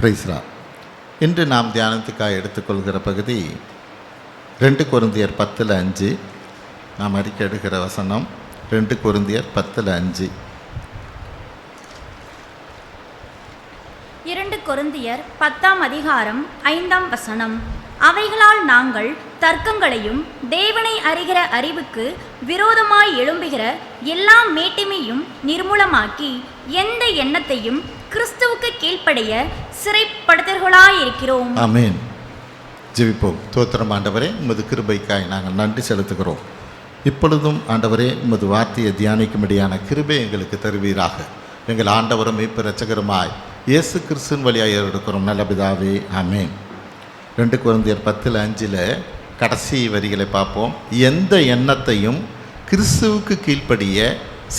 பிரைஸ்ரா. இன்று நாம் தியானத்துக்காக எடுத்துக்கொள்கிற பகுதி 2 கொரிந்தியர் 10:5. நாம் அறிக்கை எடுக்கிற வசனம் 2 கொரிந்தியர் 10:5. 2 கொரிந்தியர் 10:5 அவைகளால் நாங்கள் தர்க்கங்களையும் தேவனை அறிகிற அறிவுக்கு விரோதமாய் எழும்புகிற எல்லா மேட்டிமையும் நிர்மூலமாக்கி எந்த எண்ணத்தையும் கிறிஸ்துவுக்கு கீழ்ப்படைய சிறைப்படுத்தர்களாயிருக்கிறோம். ஆமென். ஜெபிப்போம். தோத்திரம் ஆண்டவரே, உமது கிருபைக்காய் நாங்கள் நன்றி செலுத்துகிறோம். இப்பொழுதும் ஆண்டவரே, உமது வார்த்தையை தியானிக்கும்படியான கிருபை எங்களுக்கு தருவீராக. எங்கள் ஆண்டவரும் மீட்பு இரட்சகருமாய் இயேசு கிறிஸ்துவின் வழியாக எடுக்கிறோம் நல்ல பிதாவே, ஆமென். 2 கொரிந்தியர் 10:5 கடைசி வரிகளை பார்ப்போம். எந்த எண்ணத்தையும் கிறிஸ்துவுக்கு கீழ்ப்படிய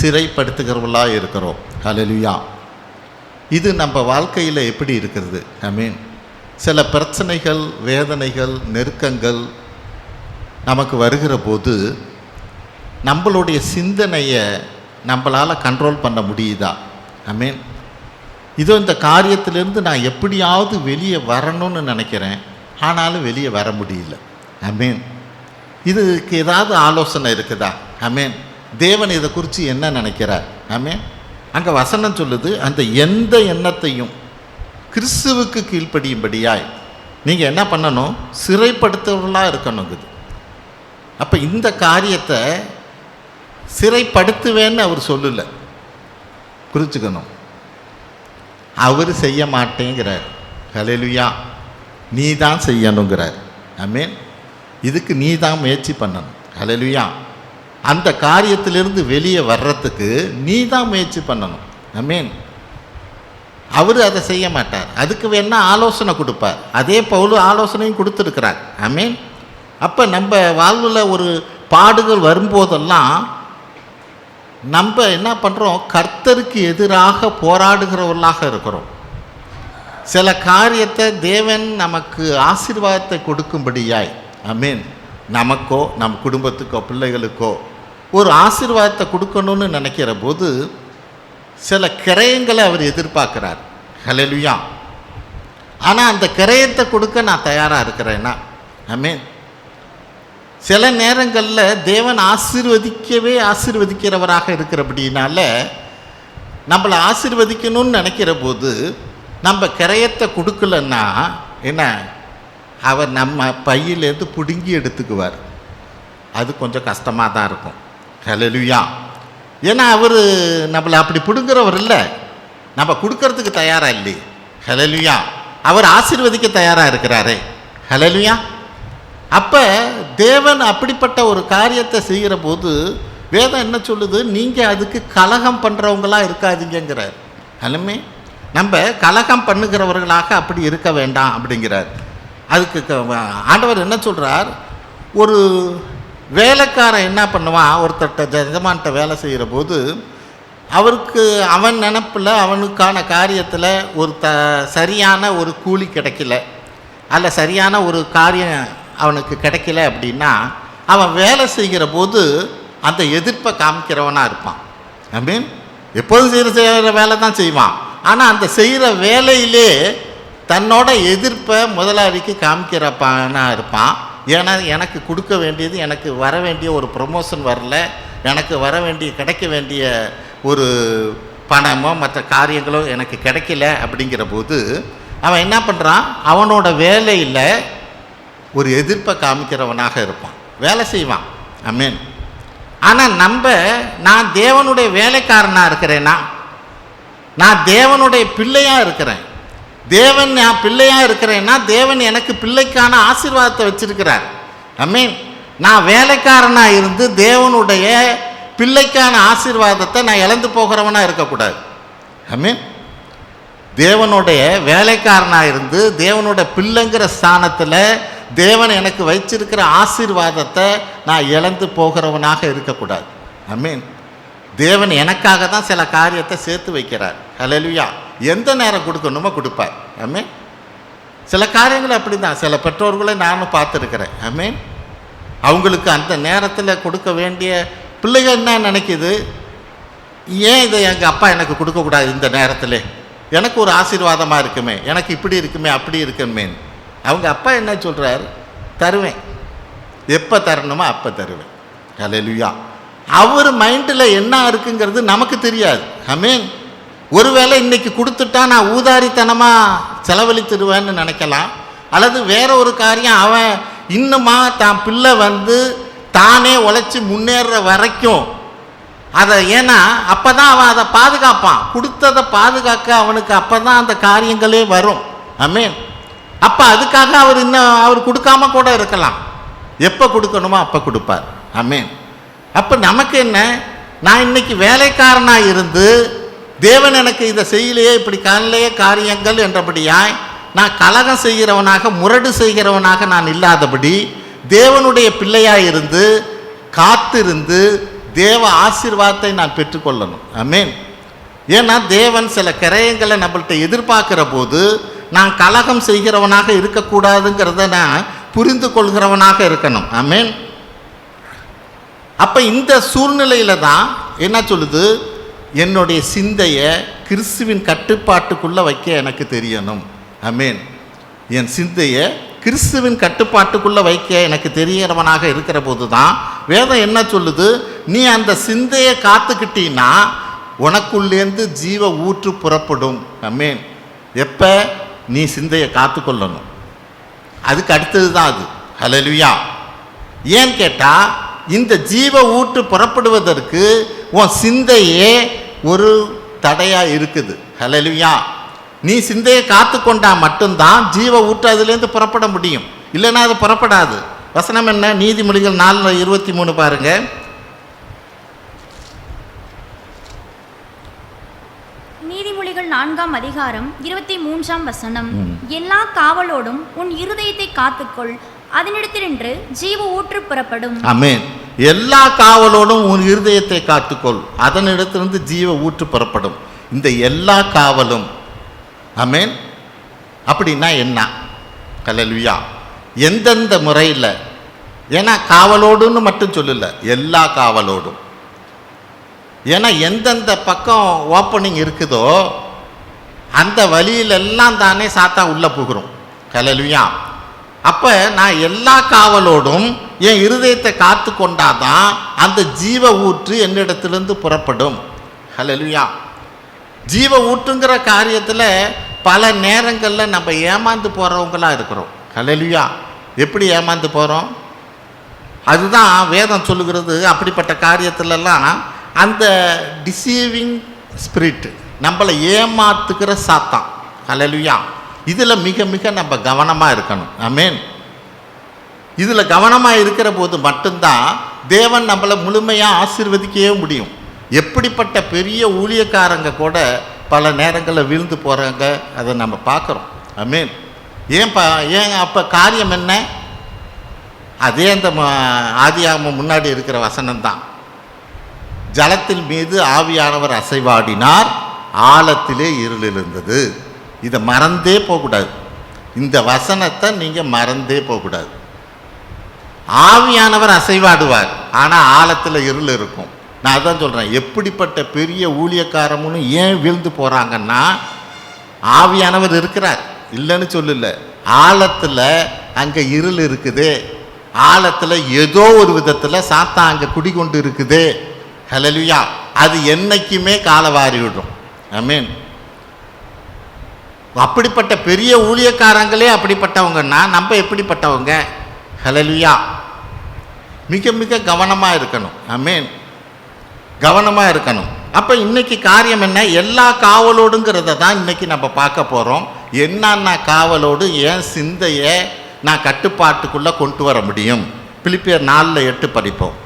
சிறைப்படுத்துகிறவர்களாக இருக்கிறோம். ஹல்லேலூயா. இது நம்ம வாழ்க்கையில் எப்படி இருக்கிறது? ஆமென். சில பிரச்சனைகள், வேதனைகள், நெருக்கங்கள் நமக்கு வருகிற போது நம்மளுடைய சிந்தனையை நம்மளால் கண்ட்ரோல் பண்ண முடியுதா? ஆமென். இதோ இந்த காரியத்திலேருந்து நான் எப்படியாவது வெளியே வரணும்னு நினைக்கிறேன், ஆனாலும் வெளியே வர முடியல. ஆமென். இதுக்கு ஏதாவது ஆலோசனை இருக்குதா? ஆமென். தேவன் இதை குறித்து என்ன நினைக்கிறார்? ஆமென். அங்கே வசனம் சொல்லுது, அந்த எந்த எண்ணத்தையும் கிறிஸ்துவுக்கு கீழ்ப்படியும்படியாய் நீங்கள் என்ன பண்ணணும்? சிறைப்படுத்துவர்களாக இருக்கணுங்குது. அப்போ இந்த காரியத்தை சிறைப்படுத்துவேன்னு அவர் சொல்லலை, புரிஞ்சுக்கணும். அவர் செய்ய மாட்டேங்கிறார். ஹல்லேலூயா. நீ தான் செய்யணுங்கிறார். ஆமென். இதுக்கு நீ தான் முயற்சி பண்ணணும். ஹல்லேலூயா. அந்த காரியத்திலிருந்து வெளியே வர்றதுக்கு நீ தான் முயற்சி பண்ணணும். ஆமென். அவர் அதை செய்ய மாட்டார். அதுக்கு வேணா ஆலோசனை கொடுப்பார். அதே பவுல் ஆலோசனையும் கொடுத்துருக்கிறார். ஆமென். அப்போ நம்ம வாழ்வில் ஒரு பாடுகள் வரும்போதெல்லாம் நம்ம என்ன பண்ணுறோம்? கர்த்தருக்கு எதிராக போராடுகிறவர்களாக இருக்கிறோம். சில காரியத்தை தேவன் நமக்கு ஆசீர்வாதத்தை கொடுக்கும்படியாய், ஆமென், நமக்கோ நம் குடும்பத்துக்கோ பிள்ளைகளுக்கோ ஒரு ஆசீர்வாதத்தை கொடுக்கணும்னு நினைக்கிற போது சில கிரயங்களை அவர் எதிர்பார்க்குறார். ஹல்லேலூயா. ஆனால் அந்த கிரயத்தை கொடுக்க நான் தயாராக இருக்கிறேன்னா, ஆமென். சில நேரங்களில் தேவன் ஆசீர்வதிக்கிறவராக இருக்கிறபடினால நம்மளை ஆசீர்வதிக்கணும்னு நினைக்கிற போது நம்ம கிரயத்தை கொடுக்கலன்னா என்ன, அவர் நம்ம பையிலேருந்து பிடுங்கி எடுத்துக்குவார். அது கொஞ்சம் கஷ்டமாக தான் இருக்கும். ஹல்லேலூயா. ஏன்னா அவர் நம்மளை அப்படி பிடுங்குறவர் இல்லை, நம்ம கொடுக்கறதுக்கு தயாராக இல்லையே. ஹல்லேலூயா. அவர் ஆசீர்வதிக்க தயாராக இருக்கிறாரே. ஹல்லேலூயா. அப்போ தேவன் அப்படிப்பட்ட ஒரு காரியத்தை செய்கிற போது வேதம் என்ன சொல்லுது? நீங்கள் அதுக்கு கலகம் பண்ணுறவங்களா இருக்காதீங்கிறார். அல்லமே நம்ம கலகம் பண்ணுகிறவர்களாக அப்படி இருக்க வேண்டாம் அப்படிங்கிறார். அதுக்கு ஆண்டவர் என்ன சொல்கிறார்? ஒரு வேலைக்காரன் என்ன பண்ணுவான்? ஒருத்தட்ட எஜமான்கிட்ட வேலை செய்கிற போது அவருக்கு அவன் நினப்பில் அவனுக்கான காரியத்தில் ஒரு சரியான ஒரு கூலி கிடைக்கல, அல்ல சரியான ஒரு காரியம் அவனுக்கு கிடைக்கல அப்படின்னா அவன் வேலை செய்கிற போது அந்த எதிர்ப்பை காமிக்கிறவனாக இருப்பான். ஐ மீன் எப்போதும் செய்கிற வேலை தான் செய்வான், ஆனால் அந்த செய்கிற வேலையிலே தன்னோட எதிர்ப்பை முதலாளிக்கு காமிக்கிறப்பானாக இருப்பான். ஏன்னா எனக்கு கொடுக்க வேண்டியது, எனக்கு வர வேண்டிய ஒரு ப்ரொமோஷன் வரல, எனக்கு வர வேண்டிய கிடைக்க வேண்டிய ஒரு பணமோ மற்ற காரியங்களோ எனக்கு கிடைக்கல அப்படிங்கிற போது அவன் என்ன பண்ணுறான்? அவனோட வேலையில் ஒரு எதிர்ப்பை காமிக்கிறவனாக இருப்பான், வேலை செய்வான். ஆமென். ஆனால் நான் தேவனுடைய வேலைக்காரனாக இருக்கிறேன்னா, நான் தேவனுடைய பிள்ளையாக இருக்கிறேன். தேவன் நான் பிள்ளையாக இருக்கிறேன்னா தேவன் எனக்கு பிள்ளைக்கான ஆசீர்வாதத்தை வச்சிருக்கிறார். ஆமென். நான் வேலைக்காரனாக இருந்து தேவனுடைய பிள்ளைக்கான ஆசீர்வாதத்தை நான் இழந்து போகிறவனாக இருக்கக்கூடாது. ஆமென். தேவனுடைய வேலைக்காரனாக இருந்து தேவனுடைய பிள்ளைங்கிற ஸ்தானத்தில் தேவன் எனக்கு வச்சிருக்கிற ஆசீர்வாதத்தை நான் இழந்து போகிறவனாக இருக்கக்கூடாது. ஆமென். தேவன் எனக்காக தான் சில காரியத்தை சேர்த்து வைக்கிறார். ஹல்லேலூயா. எந்த நேரம் கொடுக்கணுமோ கொடுப்பார். ஆமென். சில காரியங்கள் அப்படி தான் சில பெற்றோர்களை நானும் பார்த்துருக்கிறேன். ஆமென். அவங்களுக்கு அந்த நேரத்தில் கொடுக்க வேண்டிய பிள்ளைகள் என்ன நினைக்கிது? ஏன் இதை எங்கள் அப்பா எனக்கு கொடுக்கக்கூடாது இந்த நேரத்தில்? எனக்கு ஒரு ஆசீர்வாதமாக இருக்குமே, எனக்கு இப்படி இருக்குமே அப்படி இருக்குமே. அவங்க அப்பா என்ன சொல்கிறார்? தருவேன், எப்போ தரணுமோ அப்போ தருவேன். ஹல்லேலூயா. அவர் மைண்டில் என்ன இருக்குங்கிறது நமக்கு தெரியாது. ஆமென். ஒருவேளை இன்னைக்கு கொடுத்துட்டா நான் ஊதாரித்தனமாக செலவழித்துடுவேன்னு நினைக்கலாம். அல்லது வேற ஒரு காரியம், அவன் இன்னுமா தான் பிள்ளை தானே உழைச்சி முன்னேற வரைக்கும் அதை, ஏன்னா அப்போ தான் அவன் அதை பாதுகாப்பான். கொடுத்ததை பாதுகாக்க அவனுக்கு அப்போ தான் அந்த காரியங்களே வரும். ஆமென். அப்போ அதுக்காக அவர் கொடுக்காம கூட இருக்கலாம். எப்போ கொடுக்கணுமோ அப்போ கொடுப்பார். ஆமென். அப்போ நமக்கு என்ன, நான் இன்னைக்கு வேலைக்காரனாக இருந்து தேவன் எனக்கு இதை செய்யலையே, இப்படி காணலையே காரியங்கள் என்றபடியாய் நான் கலகம் செய்கிறவனாக, முரடு செய்கிறவனாக நான் இல்லாதபடி தேவனுடைய பிள்ளையாக இருந்து காத்திருந்து தேவ ஆசீர்வாதத்தை நான் பெற்றுக்கொள்ளணும். ஆமென். ஏன்னா தேவன் சில கிரயங்களை நம்மள்கிட்ட எதிர்பார்க்கிற போது நான் கலகம் செய்கிறவனாக இருக்கக்கூடாதுங்கிறத நான் புரிந்து கொள்கிறவனாக இருக்கணும். ஆமென். அப்போ இந்த சூழ்நிலையில் தான் என்ன சொல்லுது, என்னுடைய சிந்தையை கிறிஸ்துவின் கட்டுப்பாட்டுக்குள்ளே வைக்க எனக்கு தெரியணும். ஆமென். என் சிந்தையை கிறிஸ்துவின் கட்டுப்பாட்டுக்குள்ளே வைக்க எனக்கு தெரிகிறவனாக இருக்கிற போது தான் வேதம் என்ன சொல்லுது, நீ அந்த சிந்தையை காத்துக்கிட்டீன்னா உனக்குள்ளேருந்து ஜீவ ஊற்று புறப்படும். ஆமென். எப்போ நீ சிந்தையை காத்துக்கொள்ளணும், அதுக்கு அடுத்தது தான் அது. ஹல்லேலூயா. ஏன்னு கேட்டால் இந்த ஜீவ ஊற்று புறப்படுவதற்கு உன் சிந்தையே ஒரு தடையாக இருக்குது. ஹல்லேலூயா. நீ சிந்தையை காத்து கொண்டா மட்டும்தான் ஜீவ ஊற்று அதுலேருந்து புறப்பட முடியும், இல்லைன்னா அது புறப்படாது. வசனம் என்ன? நீதிமொழிகள் 4:23 பாருங்க. நீதிமொழிகள் 4ஆம் அதிகாரம் 23ஆம் வசனம். எல்லா காவலோடும் உன் இருதயத்தை காத்துக்கொள், அதனிடத்தினின்று ஜீவ ஊற்று புறப்படும். ஆமென். எல்லா காவலோடும் உன் இருதயத்தை காத்துக்கொள், அதனிடத்திலிருந்து ஜீவ ஊற்று புறப்படும். இந்த எல்லா காவலும், ஆமென், அப்படின்னா என்ன? ஹல்லேலூயா. எந்தெந்த முறையில், ஏன்னா காவலோடுன்னு மட்டும் சொல்லல, எல்லா காவலோடும். ஏன்னா எந்தெந்த பக்கம் ஓப்பனிங் இருக்குதோ அந்த வழியிலெல்லாம் தானே சாத்தா உள்ளே போகிறோம். ஹல்லேலூயா. அப்போ நான் எல்லா காவலோடும் என் இருதயத்தை காத்து கொண்டாதான் அந்த ஜீவ ஊற்று என்னிடத்திலிருந்து புறப்படும். ஹல்லேலூயா. ஜீவ ஊற்றுங்கிற காரியத்தில் பல நேரங்களில் நம்ம ஏமாந்து போகிறவங்களாக இருக்கிறோம். ஹல்லேலூயா. எப்படி ஏமாந்து போகிறோம்? அதுதான் வேதம் சொல்லுகிறது. அப்படிப்பட்ட காரியத்திலெல்லாம் அந்த டிசீவிங் ஸ்பிரிட், நம்மளை ஏமாத்துக்கிற சாத்தான். ஹல்லேலூயா. இதில் மிக மிக நம்ம கவனமாக இருக்கணும். ஆமென். இதில் கவனமாக இருக்கிற போது மட்டும்தான் தேவன் நம்மளை முழுமையாக ஆசீர்வதிக்கவே முடியும். எப்படிப்பட்ட பெரிய ஊழியக்காரங்க கூட பல நேரங்களில் விழுந்து போகிறாங்க, அதை நம்ம பார்க்குறோம். ஆமென். ஏன் அப்போ காரியம் என்ன? அதே அந்த ஆதியாகமம் முன்னாடி இருக்கிற வசனம்தான். ஜலத்தின் மீது ஆவியானவர் அசைவாடினார், ஆழத்திலே இருள் இருந்தது. இதை மறந்தே போகக்கூடாது. இந்த வசனத்தை நீங்கள் மறந்தே போகக்கூடாது. ஆவியானவர் அசைவாடுவார், ஆனால் ஆழத்தில் இருள் இருக்கும். நான் அதான் சொல்கிறேன், எப்படிப்பட்ட பெரிய ஊழியக்காரமுன்னு ஏன் விழுந்து போகிறாங்கன்னா, ஆவியானவர் இருக்கிறார், இல்லைன்னு சொல்லல, ஆழத்தில் அங்கே இருள் இருக்குது. ஆழத்தில் ஏதோ ஒரு விதத்தில் சாத்தா அங்கே குடிகொண்டு இருக்குது. ஹல்லேலூயா. அது என்னைக்குமே காலவாரி விடும். ஆமென். அப்படிப்பட்ட பெரிய ஊழியக்காரங்களே அப்படிப்பட்டவங்கன்னா நம்ம எப்படிப்பட்டவங்க? ஹல்லேலூயா. மிக மிக கவனமாக இருக்கணும். ஆமென். கவனமாக இருக்கணும். அப்போ இன்னைக்கு காரியம் என்ன? எல்லா காவலோடுங்கிறத தான் இன்னைக்கு நம்ம பார்க்க போகிறோம். என்னன்னா காவலோடு என் சிந்தையை நான் கட்டுப்பாட்டுக்குள்ளே கொண்டு வர முடியும். பிலிப்பியர் 4:8 படிப்போம்.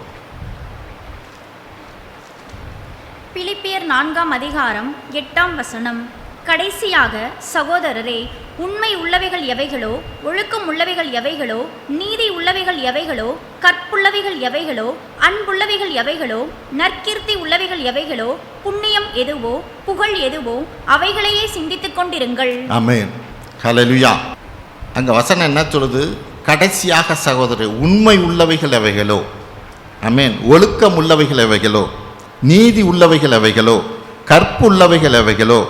பிலிப்பியர் 4ஆம் அதிகாரம் 8ஆம் வசனம். கடைசியாக சகோதரரே, உண்மை உள்ளவைகள் எவைகளோ, ஒழுக்கம் உள்ளவைகள் எவைகளோ, நீதி உள்ளவைகள் எவைகளோ, கற்புள்ளவைகள் எவைகளோ, அன்புள்ளவைகள் எவைகளோ, நற்கீர்த்தி உள்ளவைகள் எவைகளோ, புண்ணியம் எதுவோ, புகழ் எதுவோ, அவைகளையே சிந்தித்துக் கொண்டிருங்கள். ஆமென். ஹல்லேலூயா. அங்கே வசனம் என்ன சொல்லுது? கடைசியாக சகோதரர், உண்மை உள்ளவைகள் எவைகளோ, ஆமென், ஒழுக்கம் உள்ளவைகள் எவைகளோ, நீதி உள்ளவைகள் எவைகளோ, கற்பு உள்ளவைகள் எவைகளோ,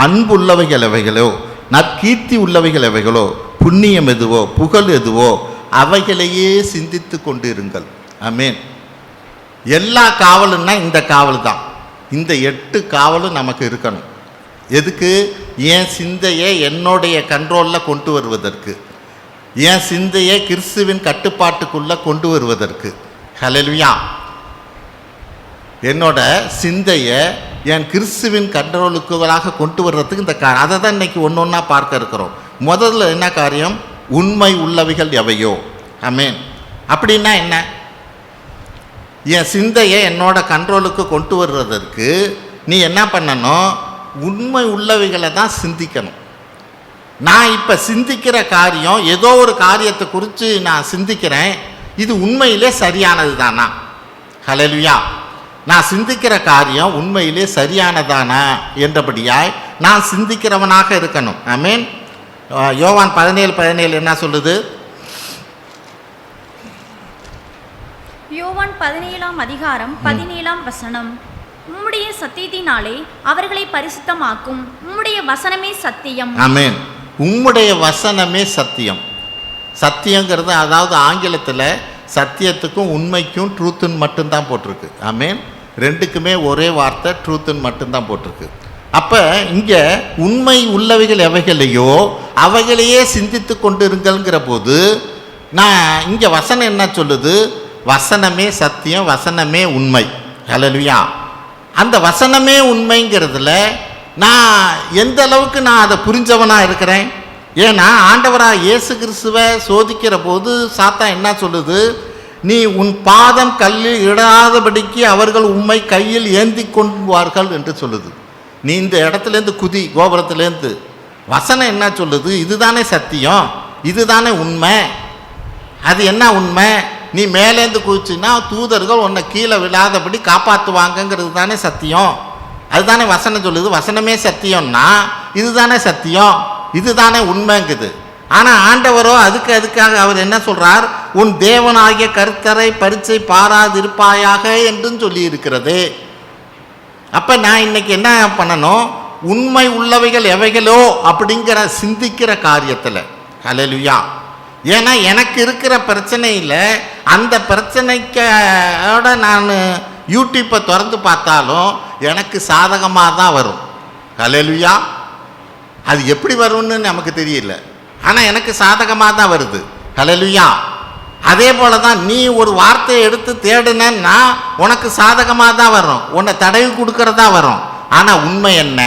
அன்புள்ளவைகள் எவைகளோ, நற்கீர்த்தி உள்ளவைகள் எவைகளோ, புண்ணியம் எதுவோ, புகழ் எதுவோ அவைகளையே சிந்தித்து கொண்டிருங்கள். ஆமென். எல்லா காவலுன்னா இந்த காவல் தான். இந்த 8 காவலும் நமக்கு இருக்கணும். எதுக்கு? என் சிந்தையை என்னுடைய கண்ட்ரோலில் கொண்டு வருவதற்கு, என் சிந்தையை கிறிஸ்துவின் கட்டுப்பாட்டுக்குள்ளே கொண்டு வருவதற்கு. ஹல்லேலூயா. என்னோட சிந்தையை என் கிறிஸ்துவின் கண்ட்ரோலுக்குள்ளாக கொண்டு வர்றதுக்கு இந்த அதை தான் இன்றைக்கி ஒன்று ஒன்றா பார்க்க இருக்கிறோம். முதல்ல என்ன காரியம்? உண்மை உள்ளவைகள் எவையோ. ஆமென். அப்படின்னா என்ன? என் சிந்தையை என்னோட கண்ட்ரோலுக்கு கொண்டு வர்றதற்கு நீ என்ன பண்ணணும்? உண்மை உள்ளவைகளை தான் சிந்திக்கணும். நான் இப்போ சிந்திக்கிற காரியம், ஏதோ ஒரு காரியத்தை குறித்து நான் சிந்திக்கிறேன், இது உண்மையிலே சரியானது தானா? ஹல்லேலூயா. நான் சிந்திக்கிற காரியம் உண்மையிலே சரியானதானா என்றபடியாய் நான் சிந்திக்கிறவனாக இருக்கணும். ஆமென். யோவான் 17:17 என்ன சொல்லுது? யோவான் 17ஆம் அதிகாரம் 17ஆம் வசனம். உம்முடைய சத்தியத்தினாலே அவர்களை பரிசுத்தமாக்கும், உம்முடைய வசனமே சத்தியம். ஆமென். உம்முடைய வசனமே சத்தியம். சத்தியங்கிறது அதாவது ஆங்கிலத்தில் சத்தியத்துக்கும் உண்மைக்கும் ட்ரூத்துன்னு மட்டும்தான் போட்டிருக்கு. ஆமென். ரெண்டுக்குமே ஒரே வார்த்தை ட்ரூத்துன்னு மட்டும்தான் போட்டிருக்கு. அப்போ இங்கே உண்மை உள்ளவைகள் எவைகளையோ அவைகளையே சிந்தித்து கொண்டிருங்கள்ங்கிற போது நான் இங்கே வசனம் என்ன சொல்லுது? வசனமே சத்தியம், வசனமே உண்மை. ஹல்லேலூயா. அந்த வசனமே உண்மைங்கிறதுல நான் எந்த அளவுக்கு நான் அதை புரிஞ்சவனாக இருக்கிறேன்? ஏன்னா ஆண்டவராக இயேசு கிறிஸ்துவை சோதிக்கிற போது சாத்தான் என்ன சொல்லுது? நீ உன் பாதம் கல்லில் இடாதபடிக்கு அவர்கள் உம்மை கையில் ஏந்தி கொள்வார்கள் என்று சொல்லுது. நீ இந்த இடத்துலேருந்து குதி, கோபுரத்துலேருந்து. வசனம் என்ன சொல்லுது? இதுதானே சத்தியம், இதுதானே உண்மை. அது என்ன உண்மை? நீ மேலேருந்து குதிச்சின்னா தூதர்கள் உன்னை கீழே விழாதபடி காப்பாற்றுவாங்கங்கிறது தானே சத்தியம். அதுதானே வசனம் சொல்லுது. வசனமே சத்தியம்னா இதுதானே சத்தியம், இதுதானே உண்மைங்குது. ஆனால் ஆண்டவரோ அதுக்காக அவர் என்ன சொல்கிறார்? உன் தேவனாகிய கர்த்தரை பரீட்சை பாராதிருப்பாயாக என்றும் சொல்லி இருக்கிறது. அப்போ நான் இன்னைக்கு என்ன பண்ணணும்? உண்மை உள்ளவைகள் எவைகளோ அப்படிங்கிற சிந்திக்கிற காரியத்தில். ஹல்லேலூயா. ஏன்னா எனக்கு இருக்கிற பிரச்சனையில் அந்த பிரச்சனைக்கோட நான் யூடியூப்பை திறந்து பார்த்தாலும் எனக்கு சாதகமாக தான் வரும். ஹல்லேலூயா. அது எப்படி வரும்னு நமக்கு தெரியல, ஆனால் எனக்கு சாதகமாக தான் வருது. ஹல்லேலூயா. அதே போல தான் நீ ஒரு வார்த்தையை எடுத்து தேடுனா உனக்கு சாதகமாக தான் வரும், உன்னை தடவி கொடுக்கறதா வரும். ஆனால் உண்மை என்ன?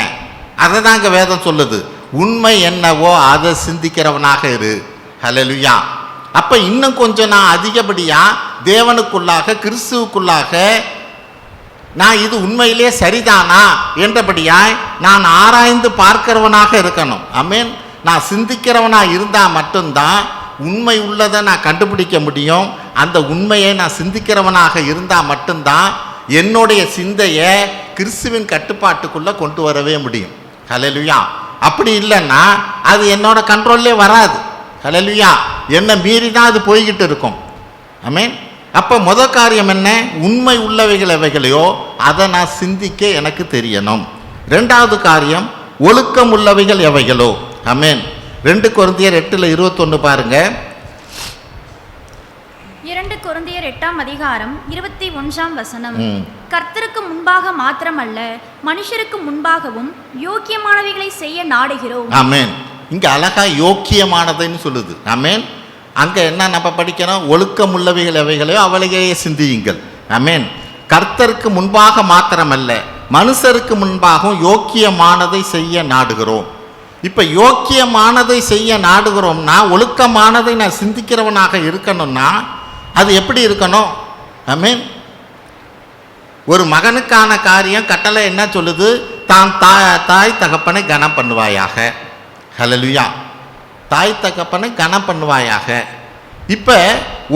அதை தான் இங்கே வேதம் சொல்லுது. உண்மை என்னவோ அதை சிந்திக்கிறவனாக இரு. ஹல்லேலூயா. அப்போ இன்னும் கொஞ்சம் நான் அதிகப்படியாக தேவனுக்குள்ளாக கிறிஸ்துவுக்குள்ளாக நான் இது உண்மையிலே சரிதானா என்றபடியாய் நான் ஆராய்ந்து பார்க்கிறவனாக இருக்கணும். ஆமென். நான் சிந்திக்கிறவனாக இருந்தால் மட்டும்தான் உண்மை உள்ளதை நான் கண்டுபிடிக்க முடியும். அந்த உண்மையை நான் சிந்திக்கிறவனாக இருந்தால் மட்டும்தான் என்னுடைய சிந்தையை கிறிஸ்துவின் கட்டுப்பாட்டுக்குள்ளே கொண்டு வரவே முடியும். ஹல்லேலூயா. அப்படி இல்லைன்னா அது என்னோட கண்ட்ரோல்லே வராது. ஹல்லேலூயா. என்னை மீறி தான் அது போய்கிட்டு இருக்கும். ஆமென். அப்போ முதல் காரியம் என்ன? உண்மை உள்ளவைகள் எவைகளையோ அதை நான் சிந்திக்க எனக்கு தெரியணும். ரெண்டாவது காரியம் ஒழுக்கம் உள்ளவைகள் எவைகளோ. ஆமென். 2 கொரிந்தியர் 8:21 பாருங்க. 2 கொரிந்தியர் 8ஆம் அதிகாரம் 21ஆம் வசனம். கர்த்தருக்கு முன்பாக மாத்திரமல்ல மனுஷருக்கு முன்பாகவும் யோக்கியமானவைகளை செய்ய நாடுகிறோம். ஆமென். இங்கே அழகா யோக்கியமானதுன்னு சொல்லுது. ஆமென். அங்கே என்ன நம்ம படிக்கணும்? ஒழுக்கம் உள்ளவைகள் எவைகளையோ அவளையே சிந்தியுங்கள். ஆமென். கர்த்தருக்கு முன்பாக மாத்திரமல்ல மனுஷருக்கு முன்பாகவும் யோக்கியமானதை செய்ய நாடுகிறோம். இப்போ யோக்கியமானதை செய்ய நாடுகிறோம்னா ஒழுக்கமானதை நான் சிந்திக்கிறவனாக இருக்கணும்னா அது எப்படி இருக்கணும்? ஆமென். ஒரு மகனுக்கான காரியம் கட்டளை என்ன சொல்லுது? தான் தாய் தகப்பனை கனம் பண்ணுவாயாக. ஹல்லேலூயா. தாய் தகப்பனை கனம் பண்ணுவாயாக. இப்போ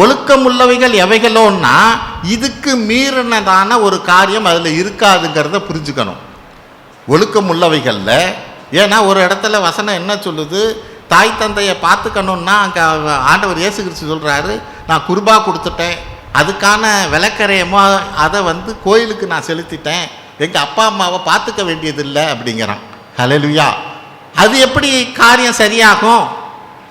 ஒழுக்கம் உள்ளவைகள் எவைகளோன்னா இதுக்கு மீறினதான ஒரு காரியம் அதில் இருக்காதுங்கிறத புரிஞ்சுக்கணும். ஒழுக்கம் உள்ளவைகளில் ஏன்னா ஒரு இடத்துல வசனம் என்ன சொல்லுது? தாய் தந்தையை பார்த்துக்கணுன்னா அங்கே ஆண்டவர் இயேசு கிறிஸ்து சொல்கிறாரு, நான் குர்பா கொடுத்துட்டேன், அதுக்கான விளக்கரையமோ அதை கோயிலுக்கு நான் செலுத்திட்டேன், எங்கள் அப்பா அம்மாவை பார்த்துக்க வேண்டியதில்லை அப்படிங்கிறான். ஹல்லேலூயா. அது எப்படி காரியம் சரியாகும்?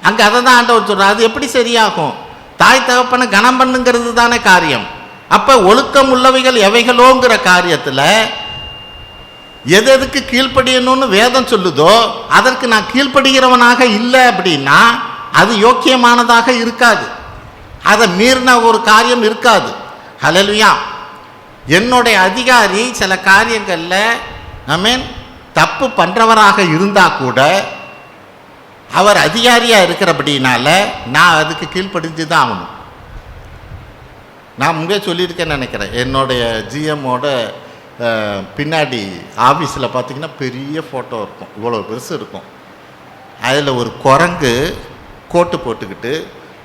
அங்கே அதை தான் ஆண்டவர் சொல்கிறார். அது எப்படி சரியாகும்? தாய் தகப்பனை கனம் பண்ணுங்கிறது தானே காரியம். அப்போ ஒழுக்கம் உள்ளவைகள் எவைகளோங்கிற காரியத்தில் எதுக்கு கீழ்ப்படியணும்னு வேதம் சொல்லுதோ அதற்கு நான் கீழ்ப்படுகிறவனாக இல்லை அப்படின்னா அது யோக்கியமானதாக இருக்காது. அதை மீறின ஒரு காரியம் இருக்காது. ஹல்லேலூயா. என்னுடைய அதிகாரி சில காரியங்களில் தப்பு பண்ணுறவராக இருந்தால் கூட அவர் அதிகாரியாக இருக்கிறபடினால நான் அதுக்கு கீழ்ப்படிஞ்சு தான் ஆகணும். நான் முன்பே சொல்லியிருக்கேன்னு நினைக்கிறேன். என்னுடைய ஜிஎம்மோட பின்னாடி ஆஃபீஸில் பார்த்திங்கன்னா பெரிய ஃபோட்டோ இருக்கும், இவ்வளோ பெருசு இருக்கும். அதில் ஒரு குரங்கு கோட்டு போட்டுக்கிட்டு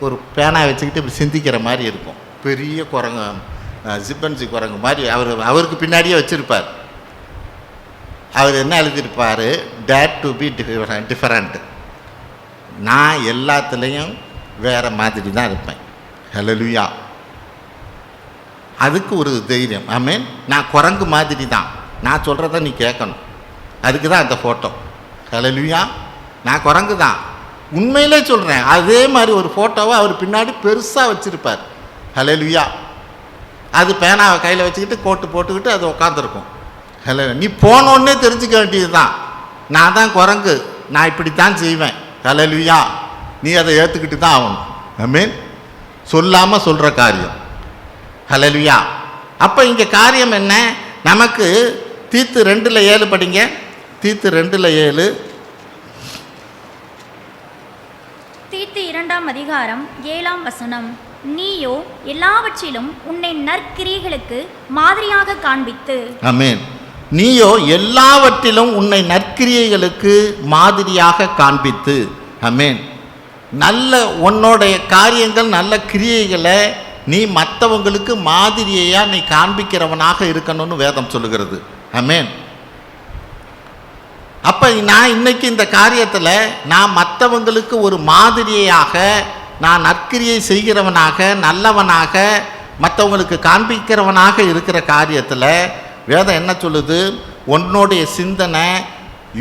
ஒரு பேனா வச்சுக்கிட்டு இப்படி சிந்திக்கிற மாதிரி இருக்கும். பெரிய குரங்கு, ஜிப்பன்சி குரங்கு மாதிரி அவருக்கு பின்னாடியே வச்சுருப்பார். அவர் என்ன எழுதியிருப்பார்? Date to be different. நான் எல்லாத்துலேயும் வேறு மாதிரி தான் இருப்பேன். ஹல்லேலூயா. அதுக்கு ஒரு தைரியம். ஆமென். நான் குரங்கு மாதிரி தான், நான் சொல்கிறத நீ கேட்கணும். அதுக்கு தான் அந்த ஃபோட்டோ. ஹல்லேலூயா. நான் குரங்கு தான், உண்மையிலே சொல்கிறேன். அதே மாதிரி ஒரு ஃபோட்டோவை அவர் பின்னாடி பெருசாக வச்சுருப்பார். ஹல்லேலூயா. அது பேனாவை கையில் வச்சுக்கிட்டு கோட்டு போட்டுக்கிட்டு அது உட்காந்துருக்கும். ஹலோ, நீ போனோன்னே தெரிஞ்சுக்க வேண்டியது தான், நான் தான் குரங்கு, நான் இப்படித்தான் செய்வேன். ஹல்லேலூயா. நீ அதை ஏற்றுக்கிட்டு தான் ஆகணும். ஆமென். சொல்லாமல் சொல்கிற காரியம். ஹல்லேலூயா. அப்போ இங்கே காரியம் என்ன? நமக்கு தீத்து 2:7 படிங்க. தீத்து 2:7. தீத்து 2ஆம் அதிகாரம் 7ஆம் வசனம். நீயோ எல்லாவற்றிலும் உன்னை நற்கிரியைகளுக்கு மாதிரியாக காண்பித்து. ஆமென். நீயோ எல்லாவற்றிலும் உன்னை நற்கிரியைகளுக்கு மாதிரியாக காண்பித்து. ஆமென். நல்ல உன்னோடைய காரியங்கள், நல்ல கிரியைகளை நீ மற்றவங்களுக்கு மாதிரியையாக நீ காண்பிக்கிறவனாக இருக்கணும்னு வேதம் சொல்லுகிறது. ஆமென். அப்போ நான் இன்னைக்கு இந்த காரியத்தில் நான் மற்றவங்களுக்கு ஒரு மாதிரியையாக, நான் நற்கிரியை செய்கிறவனாக, நல்லவனாக, மற்றவங்களுக்கு காண்பிக்கிறவனாக இருக்கிற காரியத்தில் வேதம் என்ன சொல்லுது? உன்னுடைய சிந்தனை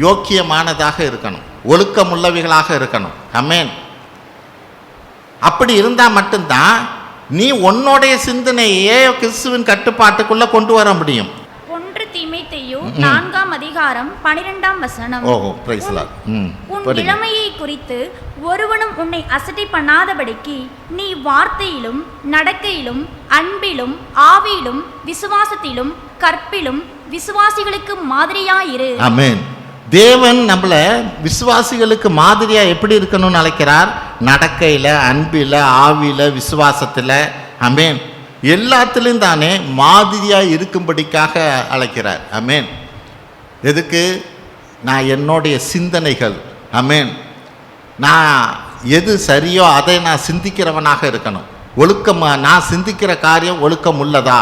யோக்கியமானதாக இருக்கணும், ஒழுக்கமுள்ளவைகளாக இருக்கணும். ஆமென். அப்படி இருந்தால் மட்டும்தான் நீ உன்னுடைய சிந்தனையே கிறிஸ்துவின் கட்டுப்பாட்டுக்குள்ளே கொண்டு வர முடியும். 1 தீமோத்தேயு 4ஆம் அதிகாரம் 12ஆம் வசனம். உன் இளமையை குறித்து ஒருவனும் உன்னை அசட்டை பண்ணாதபடிக்கு நீ வார்த்தையிலும் நடக்கையிலும் அன்பிலும் ஆவியிலும் விசுவாசத்திலும் கற்பிலும் விசுவாசிகளுக்கு மாதிரியாயிரு. ஆமென். தேவன் நம்மள விசுவாசிகளுக்கு மாதிரியா எப்படி இருக்கணும்னு அழைக்கிறார்? நடக்கையில், அன்பில், ஆவியில், விசுவாசத்தில். ஆமென். எல்லாத்துலேயும் தானே மாதிரியாக இருக்கும்படிக்காக அழைக்கிறார். ஆமென். எதுக்கு? நான் என்னுடைய சிந்தனைகள், ஆமென், நான் எது சரியோ அதை நான் சிந்திக்கிறவனாக இருக்கணும். ஒழுக்கமாக நான் சிந்திக்கிற காரியம் ஒழுக்கம் உள்ளதா,